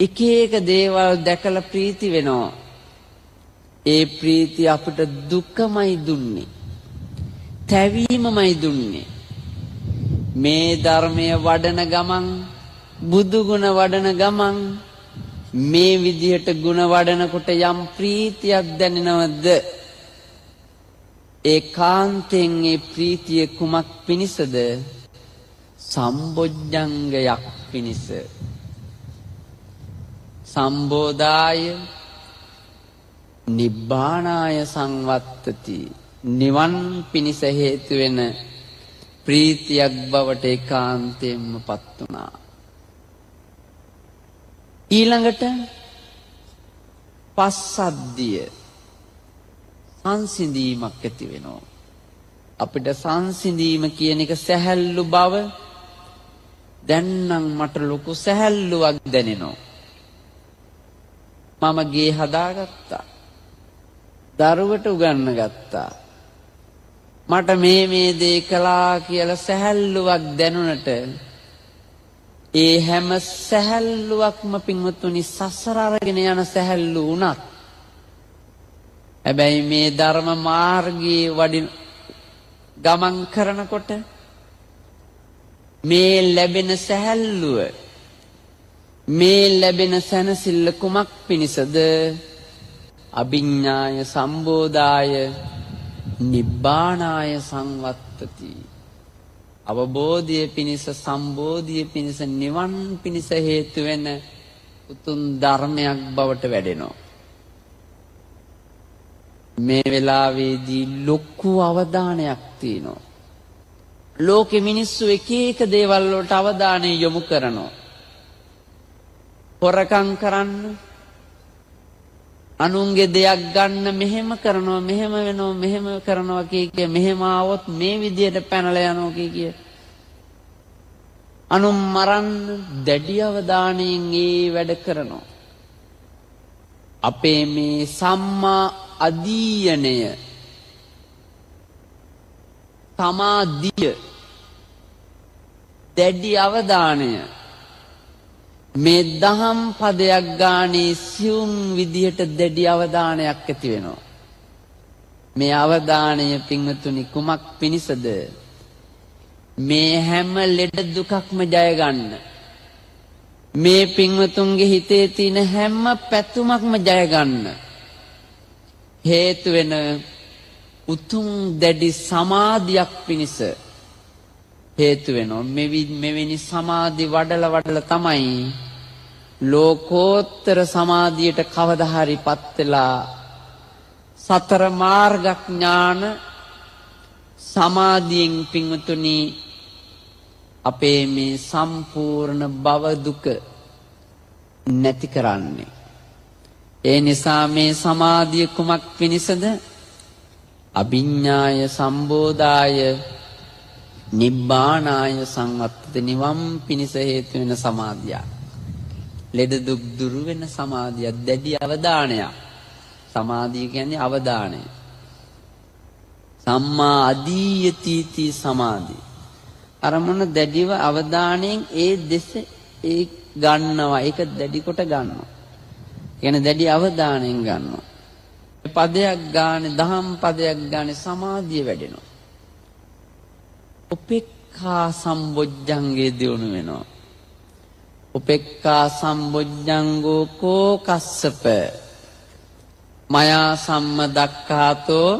එක එක දේවල් දැකලා ප්‍රීති වෙනවා. ඒ ප්‍රීතිය අපිට දුකමයි දුන්නේ. තැවීමමයි දුන්නේ. මේ ධර්මය වඩන ගමන් බුදු ගුණ වඩන ගමන් මේ විදිහට ගුණ වඩනකොට යම් ප්‍රීතියක් දැනෙනවද? ඒකාන්තයෙන් ඒ ප්‍රීතිය කුමක් පිණිසද? සම්බොජ්ජංගයක් පිණිස. සම්බෝධාය නිබ්බානාය සංවත්තති. නිවන් පිණිස හේතු වෙන ප්‍රීතියක් බවට ඒකාන්තයෙන්ම පත් වුණා. ඊළඟට පස්සද්ධිය සංසිඳීමක් ඇති වෙනවා. අපිට සංසිඳීම කියන එක සැහැල්ලු බව දැන් නම් මට ලොකු සැහැල්ලුවක් දැනෙනවා. මම ගේ හදාගත්තා. දරුවට උගන්න ගත්තා. මට මේ දේ කළා කියලා සැහැල්ලුවක් දැනුණට ඒ හැම සැහැල්ලුවක්ම පින්වතුනි සසර අරගෙන යන සැහැල්ලු වුණත් හැබැයි මේ ධර්ම මාර්ගයේ වඩින ගමන් කරනකොට මේ ලැබෙන සැහැල්ලුව මේ ලැබෙන සැනසෙල්ල කුමක් පිණිසද? අභිඥාය සම්බෝධාය නිබ්බානාය සංවත්තති. අවබෝධය පිණිස සම්බෝධිය පිණිස නිවන් පිණිස හේතු වෙන උතුම් ධර්මයක් බවට වැඩෙනවා. මේ වෙලාවේදී ලොකු අවධානයක් තියෙනවා. ලෝකෙ මිනිස්සු එක එක දේවල් වලට අවධානය යොමු කරනවා. හොරකම් කරන්න, අනුන්ගේ දෙයක් ගන්න, මෙහෙම කරනවා, මෙහෙම වෙනවා, මෙහෙම කරනවා කිය මෙහෙම ආවොත් මේ විදියට පැනලා යනවා කිය අනුන් මරන්න දැඩි අවධානයෙන් ඒ වැඩ කරනවා. අපේ මේ සම්මා අධීයනය සමාධිය දැඩි අවධානය මේ දහම් පදයක් ගානේ සියුම් විදියට දැඩි අවධානයක් ඇති වෙනවා. මේ අවධානය පින්වතුනි කුමක් පිණිසද? මේ හැම ලෙඩ දුකක්ම ජය ගන්න. මේ පින්වතුන්ගේ හිතේ තියෙන හැම පැතුමක්ම ජය ගන්න හේතු වෙන උතුම් දැඩි සමාධියක් පිණිස හේතු වෙනවා. මෙවැනි සමාධි වඩලා තමයි ලෝකෝත්තර සමාධියට කවදා හරිපත් වෙලා සතර මාර්ගඥාන සමාධියෙන් පින්වතුනි අපේ මේ සම්පූර්ණ භව දුක නැති කරන්නේ. ඒ නිසා මේ සමාධිය කුමක් පිණිසද? අභිඥාය සම්බෝධාය නිබ්බානාය සංවත්තති. නිවන් පිණිස හේතු වෙන සමාධිය. ලෙඩ දුක් දුරු වෙන සමාධිය. දැඩි අවධානයක්. සමාධිය කියන්නේ අවධානය. සම්මා අධීයති සමාධි. අරමුණ දැඩිව අවධානයෙන් ඒ දෙස ඒ ගන්නවා. ඒක දැඩි කොට ගන්නවා. කියන්නේ දැඩි අවධානයෙන් ගන්නවා. පදයක් ගානේ දහම් පදයක් ගානේ සමාධිය වැඩෙනවා. උපේක්ඛා සම්බොජ්ජංගේ දියුණු වෙනවා. උපේක්ඛා සම්බොජ්ජංගෝ කෝ කස්සප මයා සම්මදක්ඛාතෝ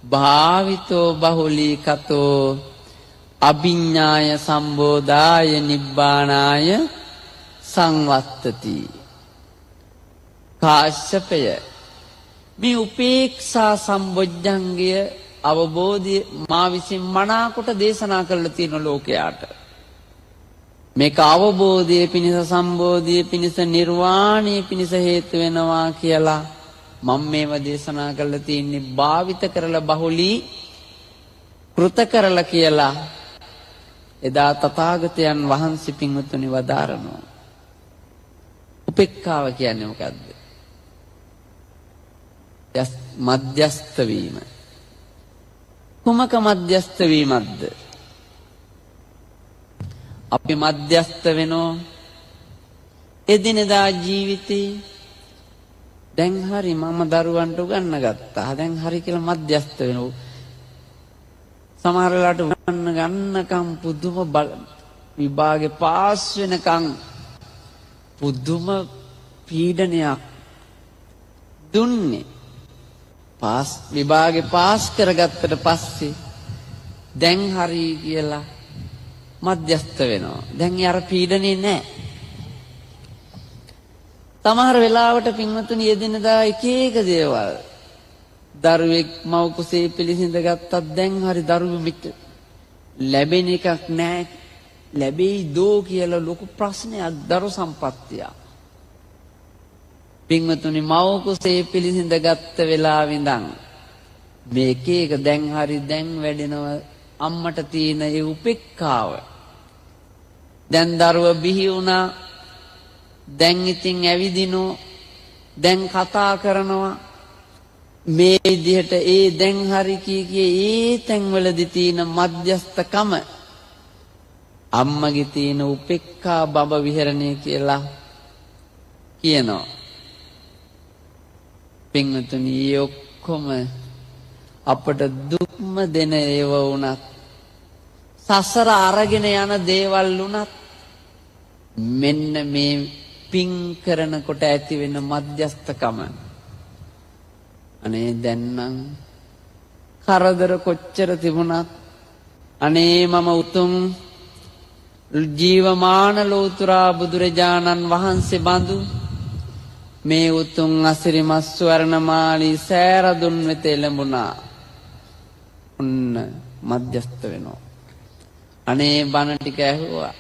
භාවිතෝ බහුලීකතෝ අභිඥාය සම්බෝධාය නිබ්බානාය සංවත්තති. කාශ්‍යපය මේ උපේක්ෂා සම්බොජ්ජංගය අවබෝධය මා විසින් මනාකොට දේශනා කරලා තියෙන ලෝකයාට මේක අවබෝධය පිණිස සම්බෝධිය පිණිස නිර්වාණය පිණිස හේතු වෙනවා කියලා මම මේව දේශනා කරලා තියෙන්නේ භාවිත කරලා බහුලී කෘත කරලා කියලා එදා තථාගතයන් වහන්සේ පින්වතුනි වදාරනවා. උපේක්ඛාව කියන්නේ මොකද්ද? මධ්‍යස්ත වීම. කුමක මධ්‍යස්ත වීමක්ද? අපි මධ්‍යස්ත වෙනෝ එදිනෙදා ජීවිතේ. දැන් හරි මම දරුවන්ට උගන්න ගත්තා. දැන් හරි කියලා මධ්‍යස්ත වෙනෝ. සමහර වෙලාවට උගන්න ගන්නකම් පුදුම විභාගේ පාස් වෙනකම් පුදුම පීඩනයක් දුන්නේ. විභාගේ පාස් කරගත්තට පස්සේ දැන් හරි කියලා මධ්‍යස්ත වෙනවා. දැන් යාර පීඩනේ නැහැ. සමහර වෙලාවට පින්වතුනි එදිනදා එක එක දේවල් දරුවෙක් මව කුසේ පිළිසිඳ ගත්තත් දැන් හරි දරුවෙට ලැබෙන එකක් නැහැ. ලැබෙයි දෝ කියලා ලොකු ප්‍රශ්නයක් දරු සම්පත්තිය. පින්වතුනි මව කුසේ පිළිසිඳ ගත්ත වෙලාවෙ ඉඳන් මේක එක දැන් හරි දැන් වැඩෙනවා අම්මට තියෙන ඒ උපේක්ඛාව. දැන් දරුව බිහි වුණා. දැන් ඉතින් ඇවිදිනෝ. දැන් කතා කරනවා. මේ විදිහට ඒ දැන් හරි කී ඒ තැන්වලදී තියෙන මධ්‍යස්ථකම අම්මගේ තියෙන උපේක්ඛා බඹ විහරණය කියලා කියනවා. පින්වතුනි ඔක්කොම අපට දුක්ම දෙන ඒව වුණත් සසර අරගෙන යන දේවල් වුණත් මෙන්න මේ පින් කරනකොට ඇති වෙන මධ්‍යස්ථකම අනේ දැන් නම් කරදර කොච්චර තිබුණත් අනේ මම උතුම් ජීවමාන ලෝතුරා බුදුරජාණන් වහන්සේ බඳු මේ උතුම් අසිරිමත් ස්වර්ණමාලී සෑරදුන් වෙත එළඹුණා. ඔන්න මධ්‍යස්ත වෙනවා. අනේ බණ ටික ඇහුවා.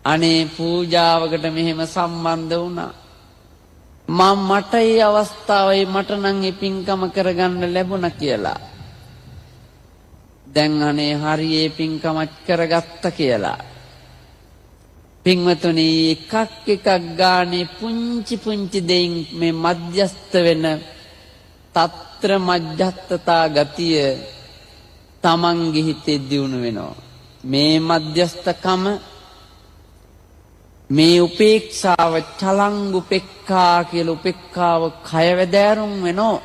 අනේ පූජාවකට මෙහෙම සම්බන්ධ වුණා. මට මේ අවස්ථාවේ මට නම් මේ පින්කම කරගන්න ලැබුණා කියලා. දැන් අනේ හරියේ පින්කමක් කරගත්ත කියලා. පින්වතුනි එකක් ගානේ පුංචි පුංචි දෙයින් මේ මධ්‍යස්ත වෙන తත්‍ර මධ්‍යස්ථතා ගතිය තමන්ගේ හිතේ දියුණු වෙනවා. මේ මධ්‍යස්ථකම මේ උපේක්ෂාව චලංග උපේක්ඛා කියලා උපේක්ඛාව කය වැදෑරුම් වෙනවා.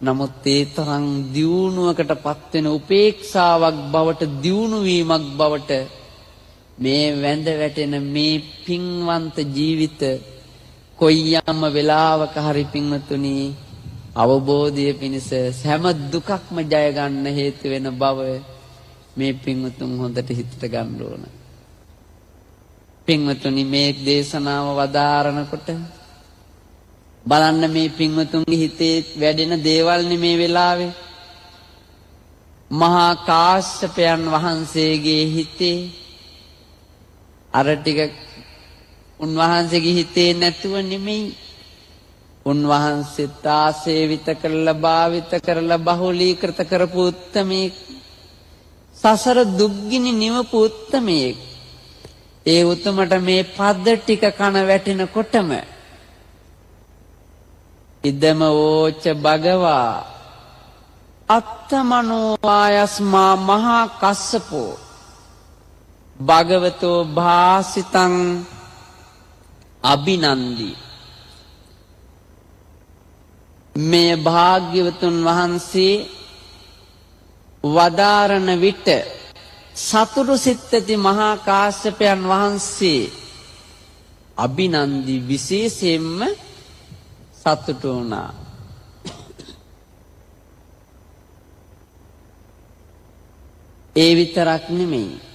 නමුත් ඒ තරම් දියුණුවකටපත් වෙන උපේක්ෂාවක් බවට දියුණු වීමක් බවට මේ වැඳ වැටෙන මේ පින්වන්ත ජීවිත කොයියම් වෙලාවක හරි පින්වතුනි අවබෝධය පිණිස හැම දුකක්ම ජය ගන්න හේතු වෙන බව මේ පින්වතුන් හොඳට හිතට ගන්න ඕන. පින්වතුනි මේ දේශනාව වදාරනකොට බලන්න මේ පින්වතුන්ගේ හිතේ වැඩෙන දේවල් මේ වෙලාවේ මහා කාශ්‍යපයන් වහන්සේගේ හිතේ අර ටික උන්වහන්සේගේ හිතේ නැතුව නෙමෙයි. උන්වහන්සේත් ආසේවිත කරලා භාවිත කරලා බහුලීකృత කරපු උත්තමේ සසර දුක්ගිනි නිවපු උත්තමේ ඒ උතුමට මේ පද ටික කන වැටෙනකොටම ඉදම ඕච භගවා අත්තමනෝ ආයස්මා මහා කස්සපෝ භගවතෝ භාසිතං අභිනන්දි. මේ භාග්‍යවතුන් වහන්සේ වදාරන විට සතුරු සිත්තති මහා කාශ්‍යපයන් වහන්සේ අභිනන්දි විශේෂයෙන්ම සතුටු වුණා. ඒ විතරක් නෙමෙයි.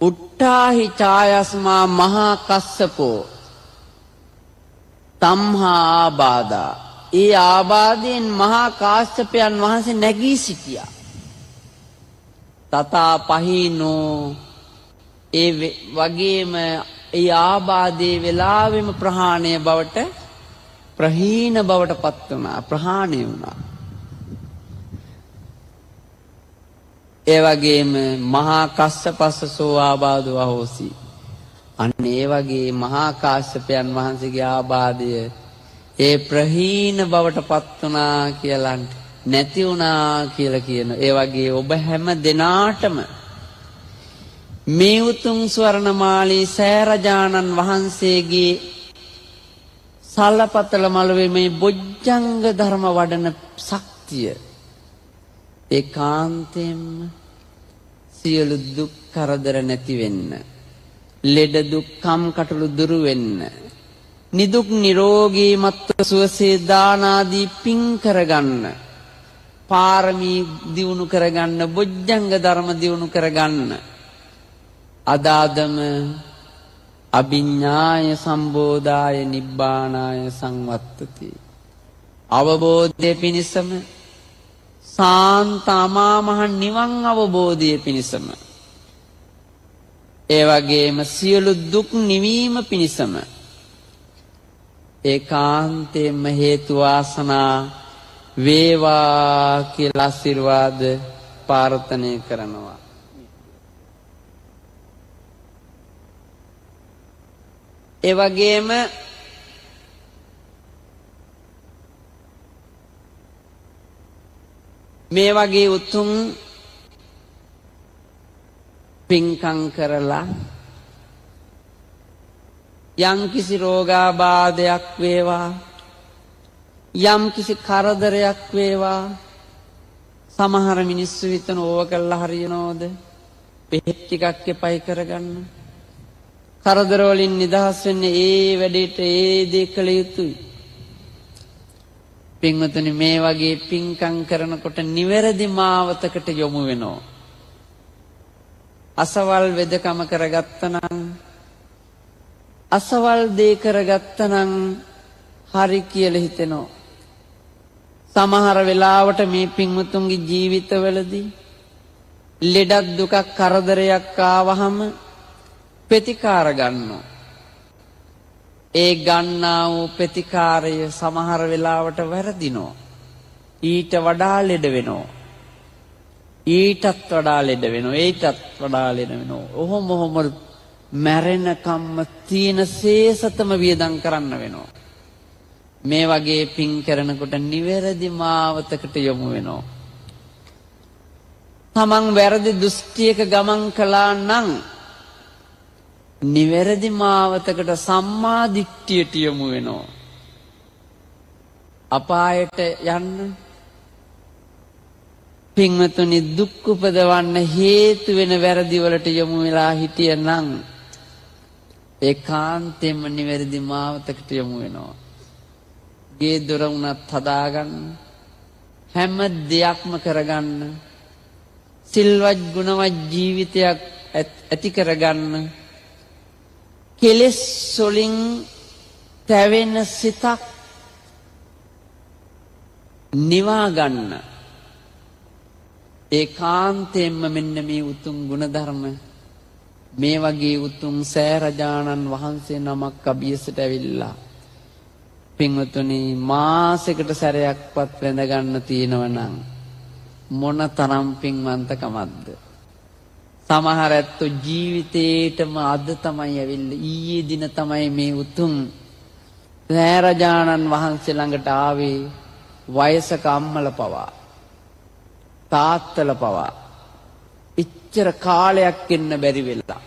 උට්ටාහි ඡායස්මා මහා කස්සපෝ තම්හා ආබාධා. ඒ ආබාධයෙන් මහා කාශ්‍යපයන් වහන්සේ නැගී සිටියා. තථා පහිනෝ ඒ වගේම ඒ ආබාධයේ වෙලාවෙම ප්‍රහාණය බවට ප්‍රහීන බවට පත් වුණා. ප්‍රහාණය වුණා. ඒ වගේම මහා කස්සපස්සසෝ ආබාධෝ අහෝසි. අන්න ඒ වගේ මහා කාශ්‍යපයන් වහන්සේගේ ආබාධය ඒ ප්‍රහීන බවට පත් වුණා කියලා නැති වුණා කියලා කියන. ඒ වගේ ඔබ හැම දිනාටම මේ උතුම් ස්වර්ණමාලී සෑරජානන් වහන්සේගේ සල්ලපතල මළුවේ මේ බොජ්ජංග ධර්ම වඩන ශක්තිය ඒකාන්තයෙන්ම සියලු දුක් කරදර නැති වෙන්න, ලෙඩ දුක් කම් කටළු දුරු වෙන්න, නිදුක් නිරෝගී මත්ව සුවසේ දාන ආදී පින් කරගන්න, පාරමී දියුණු කරගන්න, බොජ්ජංග ධර්ම දියුණු කරගන්න. අදාදම අභිඥාය සම්බෝධාය නිබ්බානාය සංවත්තති. අවබෝධය පිණිසම සාන්ත අමා මහ නිවන් අවබෝධය පිණිසම ඒ වගේම සියලු දුක් නිවීම පිණිසම ඒකාන්තයෙන්ම හේතු වාසනා වේවා කියලා ආශිර්වාද ප්‍රාර්ථනා කරනවා. ඒ වගේම මේ වගේ උතුම් පින්කම් කරලා යම්කිසි රෝගාබාධයක් වේවා යම්කිසි කරදරයක් වේවා සමහර මිනිස්සු හිතන ඕව කළා හරියනවද බෙහෙත් ටිකක් එපයි කරගන්න කරදර වලින් නිදහස් වෙන්න ඒ වැඩේට ඒ දේ කළ යුතුයි. පින්වතුනි මේ වගේ පින්කම් කරනකොට නිවැරදි මාවතකට යොමු වෙනවා. අසවල් වෙදකම කරගත්තනම් අසවල් දේ කරගත්තනම් හරි කියලා හිතෙනවා. සමහර වෙලාවට මේ පින්වතුන්ගේ ජීවිතවලදී ලෙඩක් දුකක් කරදරයක් ආවහම ප්‍රතිකාර ගන්නවා. ඒ ගන්නා වූ ප්‍රතිකාරය සමහර වෙලාවට වැරදිනවා. ඊට වඩා ලෙඩ වෙනවා. ඊටත් වඩා ලෙඩ වෙනවා. ඊටත් වඩා ලෙඩ වෙනවා. ඔහොම මැරෙනකම්ම තීන සේසතම වියදම් කරන්න වෙනවා. මේ වගේ පින් කරනකොට නිවැරදි මාවතකට යොමු වෙනවා. තමන් වැරදි දෘෂ්ටියක ගමන් කළා නම් නිවැරදි මාවතකට සම්මා දිට්ඨියට යොමු වෙනවා. අපායට යන්න පින්වතුනි දුක් උපදවන්න හේතු වෙන වැරදි වලට යොමු වෙලා හිටියනම් ඒකාන්තයෙන්ම නිවැරදි මාවතකට යොමු වෙනවා. ගේ දොර උනත් හදාගන්න හැම දෙයක්ම කරගන්න සිල්වත් ගුණවත් ජීවිතයක් ඇති කරගන්න කෙලෙස් වලින් තැවෙන සිතක් නිවා ගන්න ඒකාන්තයෙන්ම මෙන්න මේ උතුම් ගුණධර්ම මේ වගේ උතුම් සෑරජානන් වහන්සේ නමක් අභියසට ඇවිල්ලා පින්වතුනි මාසෙකට සැරයක්වත් වැඳ ගන්න තියෙනවනම් මොන තරම් පින්වන්තකමක්ද. සමහර ඇත්තෝ ජීවිතේටම අද තමයි ඇවිල්ලා ඊයේ දින තමයි මේ උතුම් සෑරජානන් වහන්සේ ළඟට ආවේ වයසක අම්මල පවා තාත්තල පවා ඉච්චර කාලයක් ඉන්න බැරි වෙලා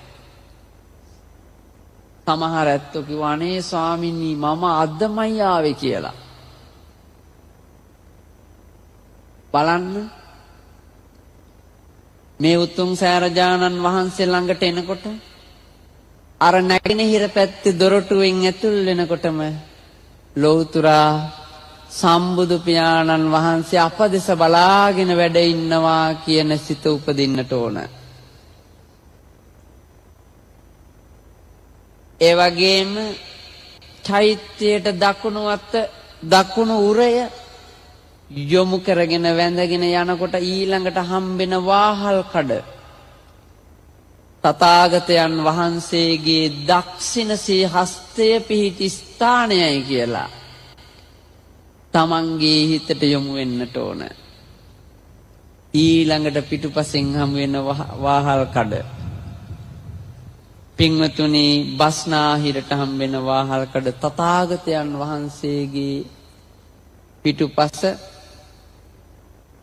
සමහර ඇත්තෝ කිව්වා අනේ ස්වාමීනි මම අදමයි ආවේ කියලා. බලන්න මේ උතුම් සෑරජානන් වහන්සේ ළඟට එනකොට අර නැගෙනහිර පැත්තේ දොරටුවෙන් ඇතුල් වෙනකොටම ලෞතුරා සම්බුදු පියාණන් වහන්සේ අප දෙස බලාගෙන වැඩ ඉන්නවා කියන සිත උපදින්නට ඕන. ඒ වගේම චෛත්‍යයට දකුණු උරය යොමු කරගෙන වැඳගෙන යනකොට ඊළඟට හම්බෙන වාහල් කඩ තථාගතයන් වහන්සේගේ දක්ෂිණසේ හස්තය පිහිටි ස්ථානයයි කියලා තමන්ගේ හිතට යොමු වෙන්නට ඕන. ඊළඟට පිටුපසෙන් හම් වෙන වාහල් කඩ පින්වතුනි බස්නාහිරට හම් වෙන වාහල් කඩ තථාගතයන් වහන්සේගේ පිටුපස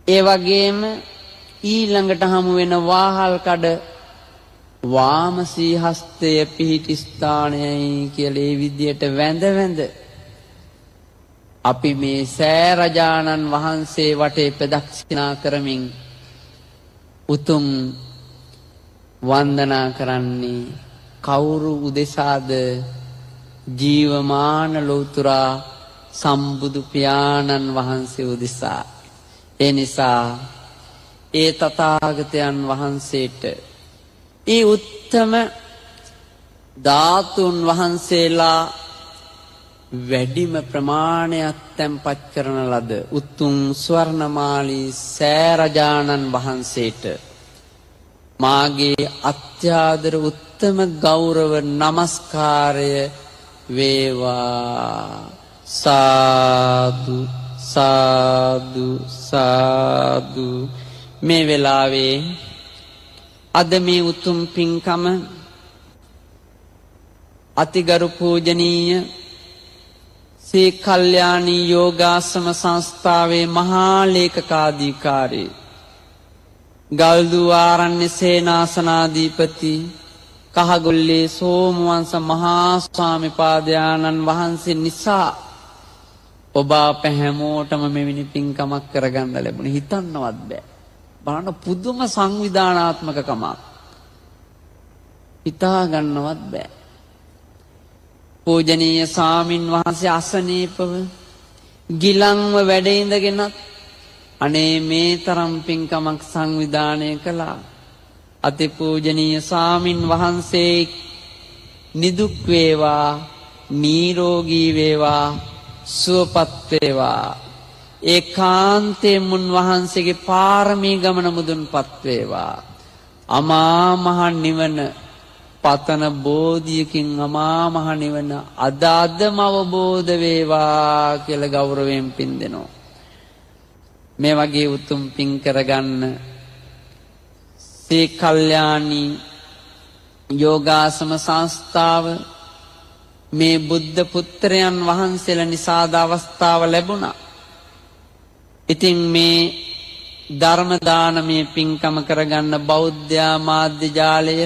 ඒ වගේම ඊළඟට හමු වෙන වාහල් කඩ වාමසී හස්තය පිහිටි ස්ථානයයි කියලා ඒ විදියට වැඳ අපි මේ සෑරජානන් වහන්සේ වටේ ප්‍රදක්ෂිනා කරමින් උතුම් වන්දනා කරන්නේ කවුරු උදෙසාද? ජීවමාන ලෞතුරා සම්බුදු පියාණන් වහන්සේ උදෙසා. ඒ නිසා ඒ තථාගතයන් වහන්සේට ඒ උත්තම ධාතුන් වහන්සේලා වැඩිම ප්‍රමාණයක් තැන්පත් කරන ලද උතුම් ස්වර්ණමාලී සෑරජානන් වහන්සේට මාගේ අත්‍යාදර උත්තම ගෞරව නමස්කාරය වේවා. සාදු සාදු සාදු. මේ වෙලාවේ අද මේ උතුම් පින්කම අතිගරු පූජනීය ශ්‍රී කල්යාණී යෝගාශ්‍රම සංස්ථාවේ මහා ලේකකාධිකාරී ගල්දුව ආරණ්‍ය සේනාසනාධිපති කහගොල්ලේ සෝමවංශ මහා ස්වාමිපාදයාණන් වහන්සේ නිසා ඔබ අප හැමෝටම මෙවැනි පින්කමක් කරගන්න ලැබුණේ. හිතන්නවත් බෑ. බලන්න පුදුම සංවිධානාත්මකකමක්. හිතා ගන්නවත් බෑ. පූජනීය ස්වාමින් වහන්සේ අසනීපව ගිලන්ව වැඩ ඉඳගෙනත් අනේ මේ තරම් පින්කමක් සංවිධානය කළා. අතිපූජනීය ස්වාමින් වහන්සේ නිදුක් වේවා, නිරෝගී වේවා, සුවපත් වේවා. ඒකාන්තයෙන් උන්වහන්සේගේ පාරමී ගමන මුදුන්පත් වේවා. අමා මහ නිවන පතන බෝධියකින් අමා මහ නිවන අදම අවබෝධ වේවා කියලා ගෞරවයෙන් පින් දෙනවා. මේ වගේ උතුම් පින් කරගන්න ශ්‍රී කල්යාණී යෝගාශ්‍රම සංස්ථාව මේ බුද්ධ පුත්‍රයන් වහන්සේලා නිසාද අවස්ථාව ලැබුණා. ඉතින් මේ ධර්ම දානමය පින්කම කරගන්න බෞද්ධ මාධ්‍ය ජාලය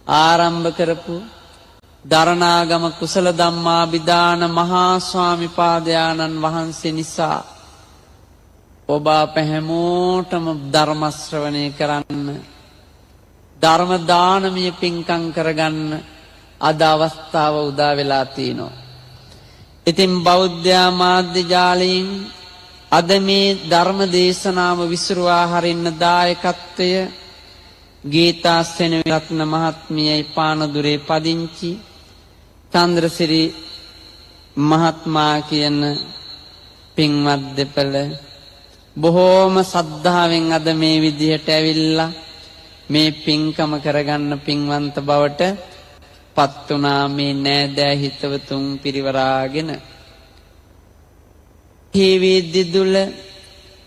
ආරම්භ කරපු දරණාගම කුසල ධම්මාභිදාන මහා ස්වාමිපාදයාණන් වහන්සේ නිසා ඔබ අප හැමෝටම ධර්ම ශ්‍රවණය කරන්න, ධර්ම දානමය පින්කම් කරගන්න අද අවස්ථාව උදා වෙලා තිනවා. ඉතින් බෞද්ධ මාධ්‍ය ජාලයෙන් අද මේ ධර්ම දේශනාව විසුරුවා හරින්න දායකත්වය ගීතා සෙනවිරත්න මහත්මියයි පානදුරේ පදිංචි චන්ද්‍රසිරි මහත්මයා කියන පින්වත් දෙපළ බොහෝම සද්ධාවෙන් අද මේ විදිහට ඇවිල්ලා මේ පින්කම කරගන්න පින්වන්ත බවට පත් වුණා. මේ නෑදෑ හිතවතුන් පිරිවරාගෙන ටීවී දිදුල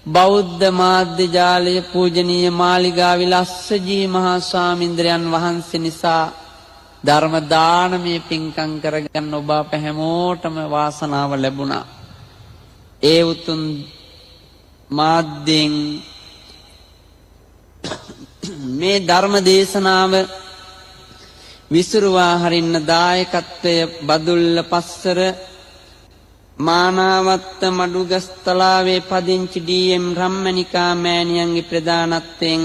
බෞද්ධ මාධ්‍ය ජාලය පූජනීය මාලිගා විලස්සජී මහා ස්වාමීන්ද්‍රයන් වහන්සේ නිසා ධර්ම දානමය පින්කම් කරගන්න ඔබ අප හැමෝටම වාසනාව ලැබුණා. ඒ උතුම් මාධ්‍යෙන් මේ ධර්ම දේශනාව විසුරුවා හරින්න දායකත්වය බදුල්ල පස්සර මානාවත්ත මඩුගස්තලාවේ පදිංචි ඩී.එම්. රම්මනිකා මෑණියන්ගේ ප්‍රධානත්වයෙන්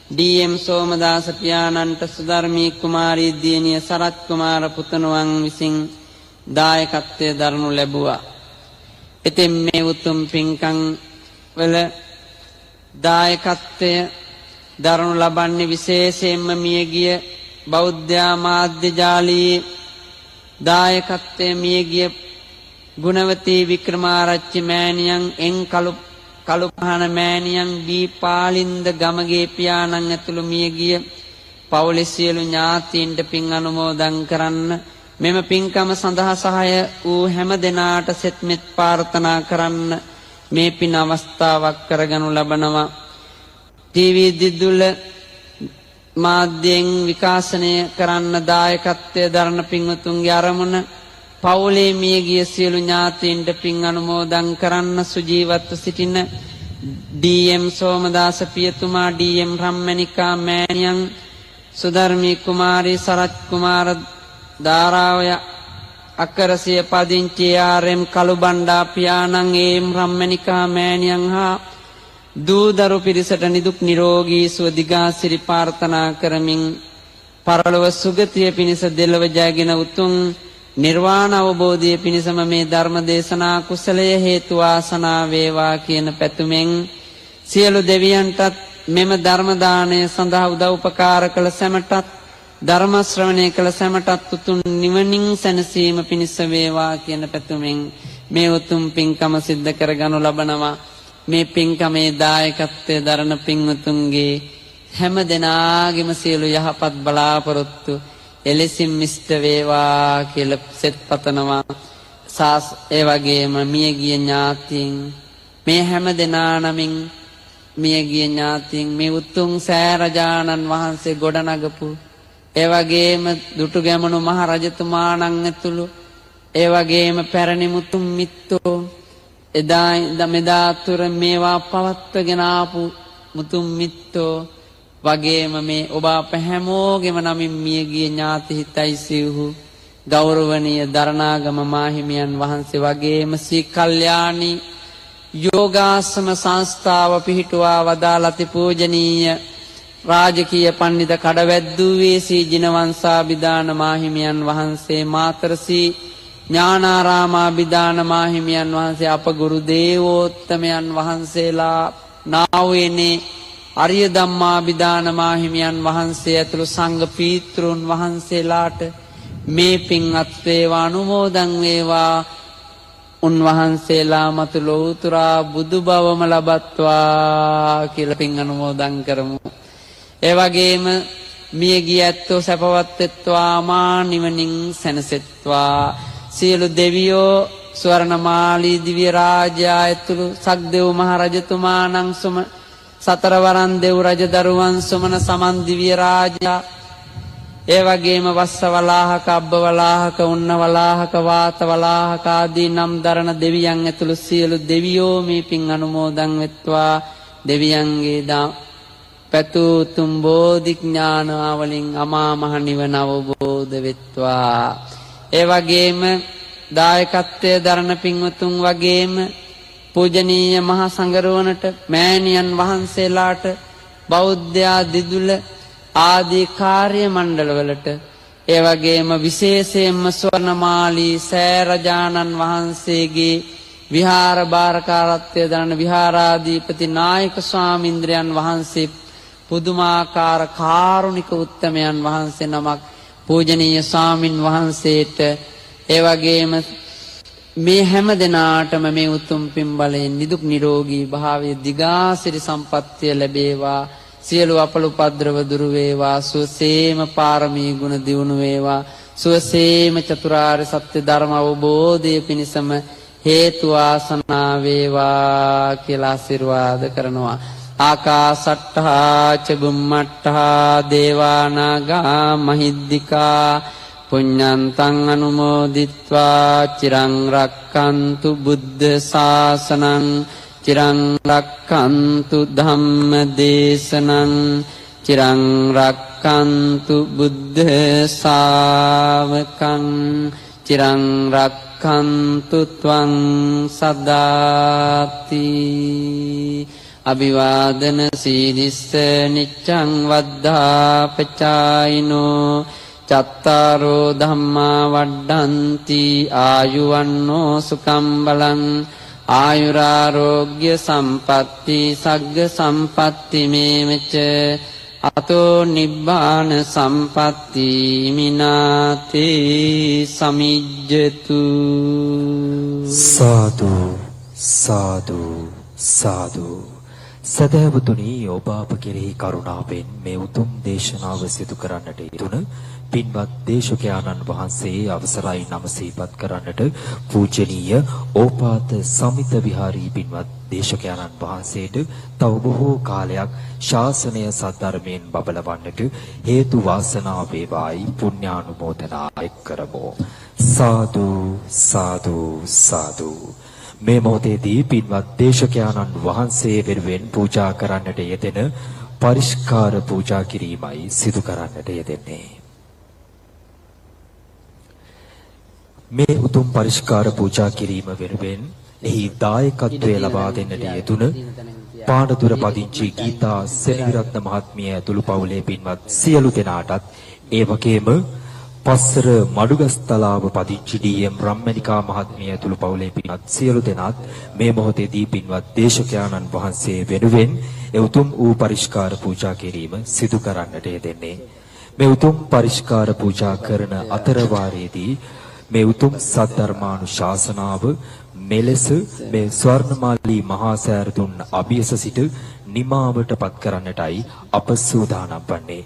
ඩී.එම්. සෝමදාස පියාණන්ට සුධර්මී කුමාරී දියණිය සරත් කුමාර පුතණුවන් විසින් දායකත්වය දරනු ලැබුවා. ඉතින් මේ උතුම් පින්කම් වල දායකත්වය දරනු ලබන්නේ විශේෂයෙන්ම මියගිය බෞද්ධ මාධ්‍ය ජාලයේ දායකත්වයේ මියගිය ගුණවතී වික්‍රමාරච්චි මෑණියන්, එන් කළුපහන මෑණියන්, බී පාලින්ද ගමගේ පියාණන් ඇතුළු මියගිය පවුලේ සියලු ඥාතීන්ට පින් අනුමෝදන් කරන්න. මෙම පින්කම සඳහා සහාය වූ හැම දෙනාට සෙත්මෙත් ප්‍රාර්ථනා කරන්න මේ පින් අවස්ථාවක් කරගනු ලබනවා. ටීවී දිදුල මාධ්‍යයෙන් විකාශනය කරන්න දායකත්වය දරන පින්වතුන්ගේ අරමුණ පවුලේ මියගිය සියලු ඥාතීන්ට පින් අනුමෝදන් කරන්න සුජීවත්ව සිටින ඩී.එම්. සෝමදාස පියතුමා, ඩී.එම්. රම්මනිකා මෑණියන්, සුධර්මී කුමාරී, සරත් කුමාර දාරාවය අකරසිය පදිංචි ආර්.එම්. කළුබණ්ඩා පියාණන්, ඒ.එම්. රම්මනිකා මෑණියන් හා දූදරු පිරිසට නිදුක් නිරෝගී සුව දිගාසිරි ප්‍රාර්ථනා කරමින් පරලොව සුගතිය පිණිස දෙලොව ජයගෙන උතුම් නිර්වාණ අවබෝධය පිණිසම මේ ධර්ම දේශනා කුසලය හේතු වාසනා වේවා කියන පැතුමෙන් සියලු දෙවියන්ටත් මෙම ධර්ම දාණය සඳහා උදව් උපකාර කළ සැමටත් ධර්ම ශ්‍රවණය කළ සැමටත් උතුම් නිවනින් සැනසීම පිණිස වේවා කියන පැතුමෙන් මේ උතුම් පින්කම සිද්ධ කරගනු ලබනවා. මේ පින්කමේ දායකත්වයේ දරන පින්වතුන්ගේ හැම දෙනාගේම සියලු යහපත් බලාපොරොත්තු එලෙසින් මිෂ්ඨ වේවා කියලා සෙත් පතනවා. ඒ වගේම මියගිය ඥාතීන් මේ හැම දෙනා නමින් මියගිය ඥාතීන් මේ උතුම් සෑරජානන් වහන්සේ ගොඩනගපු ඒ වගේම දුටුගැමුණු මහ රජතුමාණන් ඇතුළු ඒ වගේම පැරණි මුතුන් මිත්තෝ එදා මෙදා තුර මේවා පවත්වගෙන ආපු මුතුන් මිත්තෝ වගේම මේ ඔබ අප හැමෝගෙම නමින් මියගිය ඥාති හිතයිසිව්හු ගෞරවනීය දරණාගම මාහිමියන් වහන්සේ වගේම සී කල්යාණී යෝගාසන සංස්ථාව පිහිටුවා වදාළති පූජනීය රාජකීය පඬිත කඩවැද්දුවේ සී ජිනවංශාභිදාන මාහිමියන් වහන්සේ මාතරසී ඥානාරාමාභිදාන මාහිමියන් වහන්සේ අප ගුරු දේවෝත්තමයන් වහන්සේලා නාවේනේ අරිය ධම්මාභිදාන මාහිමියන් වහන්සේ ඇතුළු සංඝ පීත්‍රුන් වහන්සේලාට මේ පින් අත් වේවා අනුමෝදන් වේවා. උන්වහන්සේලා මතු ලෝතුරා බුදු බවම ලබත්වා කියලා පින් අනුමෝදන් කරමු. ඒ වගේම මියගිය ඇත්තෝ සැපවත් වෙත්වා මා නිවනින් සැනසෙත්වා. සියලු දෙවියෝ ස්වර්ණමාලී දිව්‍ය රාජයා ඇතුළු සක්දෙව් මහ රජතුමාණන් සුම සතරවරන් දෙව් රජ දරුවන් සුමන සමන් දිව්‍ය රාජයා ඒ වගේම වස්ස වලාහක අබ්බ වලාහක උන්න වලාහක වාත වලාහක ආදී නම් දරන දෙවියන් ඇතුළු සියලු දෙවියෝ මේ පින් අනුමෝදන් වෙත්වා. දෙවියන්ගේ පැතු තුම් බෝධි ඥානාවලින් අමා මහ නිවන අවබෝධ වෙත්වා. ඒ වගේම දායකත්වයේ දරන පින්වතුන් වගේම පූජනීය මහා සංඝරුවනට මෑණියන් වහන්සේලාට බෞද්ධ දිදුල ආදී කාර්ය මණ්ඩලවලට ඒ වගේම විශේෂයෙන්ම ස්වර්ණමාලී සෑරජානන් වහන්සේගේ විහාර භාරකාරත්වය දරන විහාරාධිපති නායක ස්වාමීන්ද්‍රයන් වහන්සේ පුදුමාකාර කාරුණික උත්තමයන් වහන්සේ නමක් පූජනීය ස්වාමින් වහන්සේට ඒ වගේම මේ හැම දිනාටම මේ උතුම් පින් බලයෙන් නිදුක් නිරෝගී භාවයේ දිගාසිරි සම්පත්තිය ලැබේවා. සියලු අපල උපද්‍රව දුරු වේවා. සුවසේම පාරමී ගුණ දියුණු වේවා. සුවසේම චතුරාර්ය සත්‍ය ධර්ම අවබෝධය පිණිසම හේතු ආසනා වේවා කියලා ආශිර්වාද කරනවා. ආකාසට්ඨා ච බුම්මට්ඨා දේවානාගා මහිද්దికා පුඤ්ඤන්තං අනුමෝදිත්වා චිරං රක්칸තු බුද්ධ ශාසනං චිරං රක්칸තු ධම්ම දේශනං චිරං රක්칸තු බුද්ධ ශාවකං චිරං රක්칸තු ත්වං සදාති. අභිවාදන සීලිස්ස නිච්ඡං වද්ධා පචායිනෝ චත්තාරෝ ධම්මා වඩ්ඩಂತಿ ආයුවන්නෝ සුඛං බලං ආයුරාෝග්‍ය සම්පatti සග්ග සම්පatti මේවච අතෝ නිබ්බාන සම්පatti මිනාතේ සමිජ්ජතු. සාදු සාදු සාදු. සදහවතුනි ඔබ අප කෙරෙහි කරුණාවෙන් මේ උතුම් දේශනාව සිදු කරන්නට යෙදුන පින්වත් දේශකයාණන් වහන්සේ අවසරයි නම සිහිපත් කරන්නට පූජනීය ඕපාත සමිත විහාරී පින්වත් දේශකයාණන් වහන්සේට තව බොහෝ කාලයක් ශාසනය සද්ධර්මයෙන් බබලවන්නට හේතු වාසනා වේවායි පුණ්‍යානුමෝදනා එක්කරමු. සාදු සාදු සාදු. මේ මොහොතේදී පින්වත් දේශකයාණන් වහන්සේ වෙනුවෙන් පූජා කරන්නට යෙදෙන පරිස්කාර පූජා කිරීමයි සිදු කරන්නට යෙදෙන්නේ. මේ උතුම් පරිස්කාර පූජා කිරීම වෙනුවෙන් එහි දායකත්වය ලබා දෙන්නට යෙදුන පානදුර පදිංචි ගීතා සෙනවිරත්න මහත්මිය ඇතුළු පවුලේ පින්වත් සියලු දෙනාටත් ඒ වගේම පස්සර මඩුගස්තලාව පදිංචි ඩී.එම්. රම්මනිකා මහත්මිය ඇතුළු පවුලේ පින්වත් සියලු දෙනාත් මේ මොහොතේදී පින්වත් දේශකයාණන් වහන්සේ වෙනුවෙන් ඒ උතුම් වූ පරිස්කාර පූජා කිරීම සිදු කරන්නට යෙදෙන්නේ. මේ උතුම් පරිස්කාර පූජා කරන අතරවාරයේදී මේ උතුම් සද්ධර්මානුශාසනාව මෙලෙස මේ ස්වර්ණමාලී මහා සෑරදුන් අභියස සිට නිමාවට පත් කරන්නටයි අප සූදානම් වන්නේ.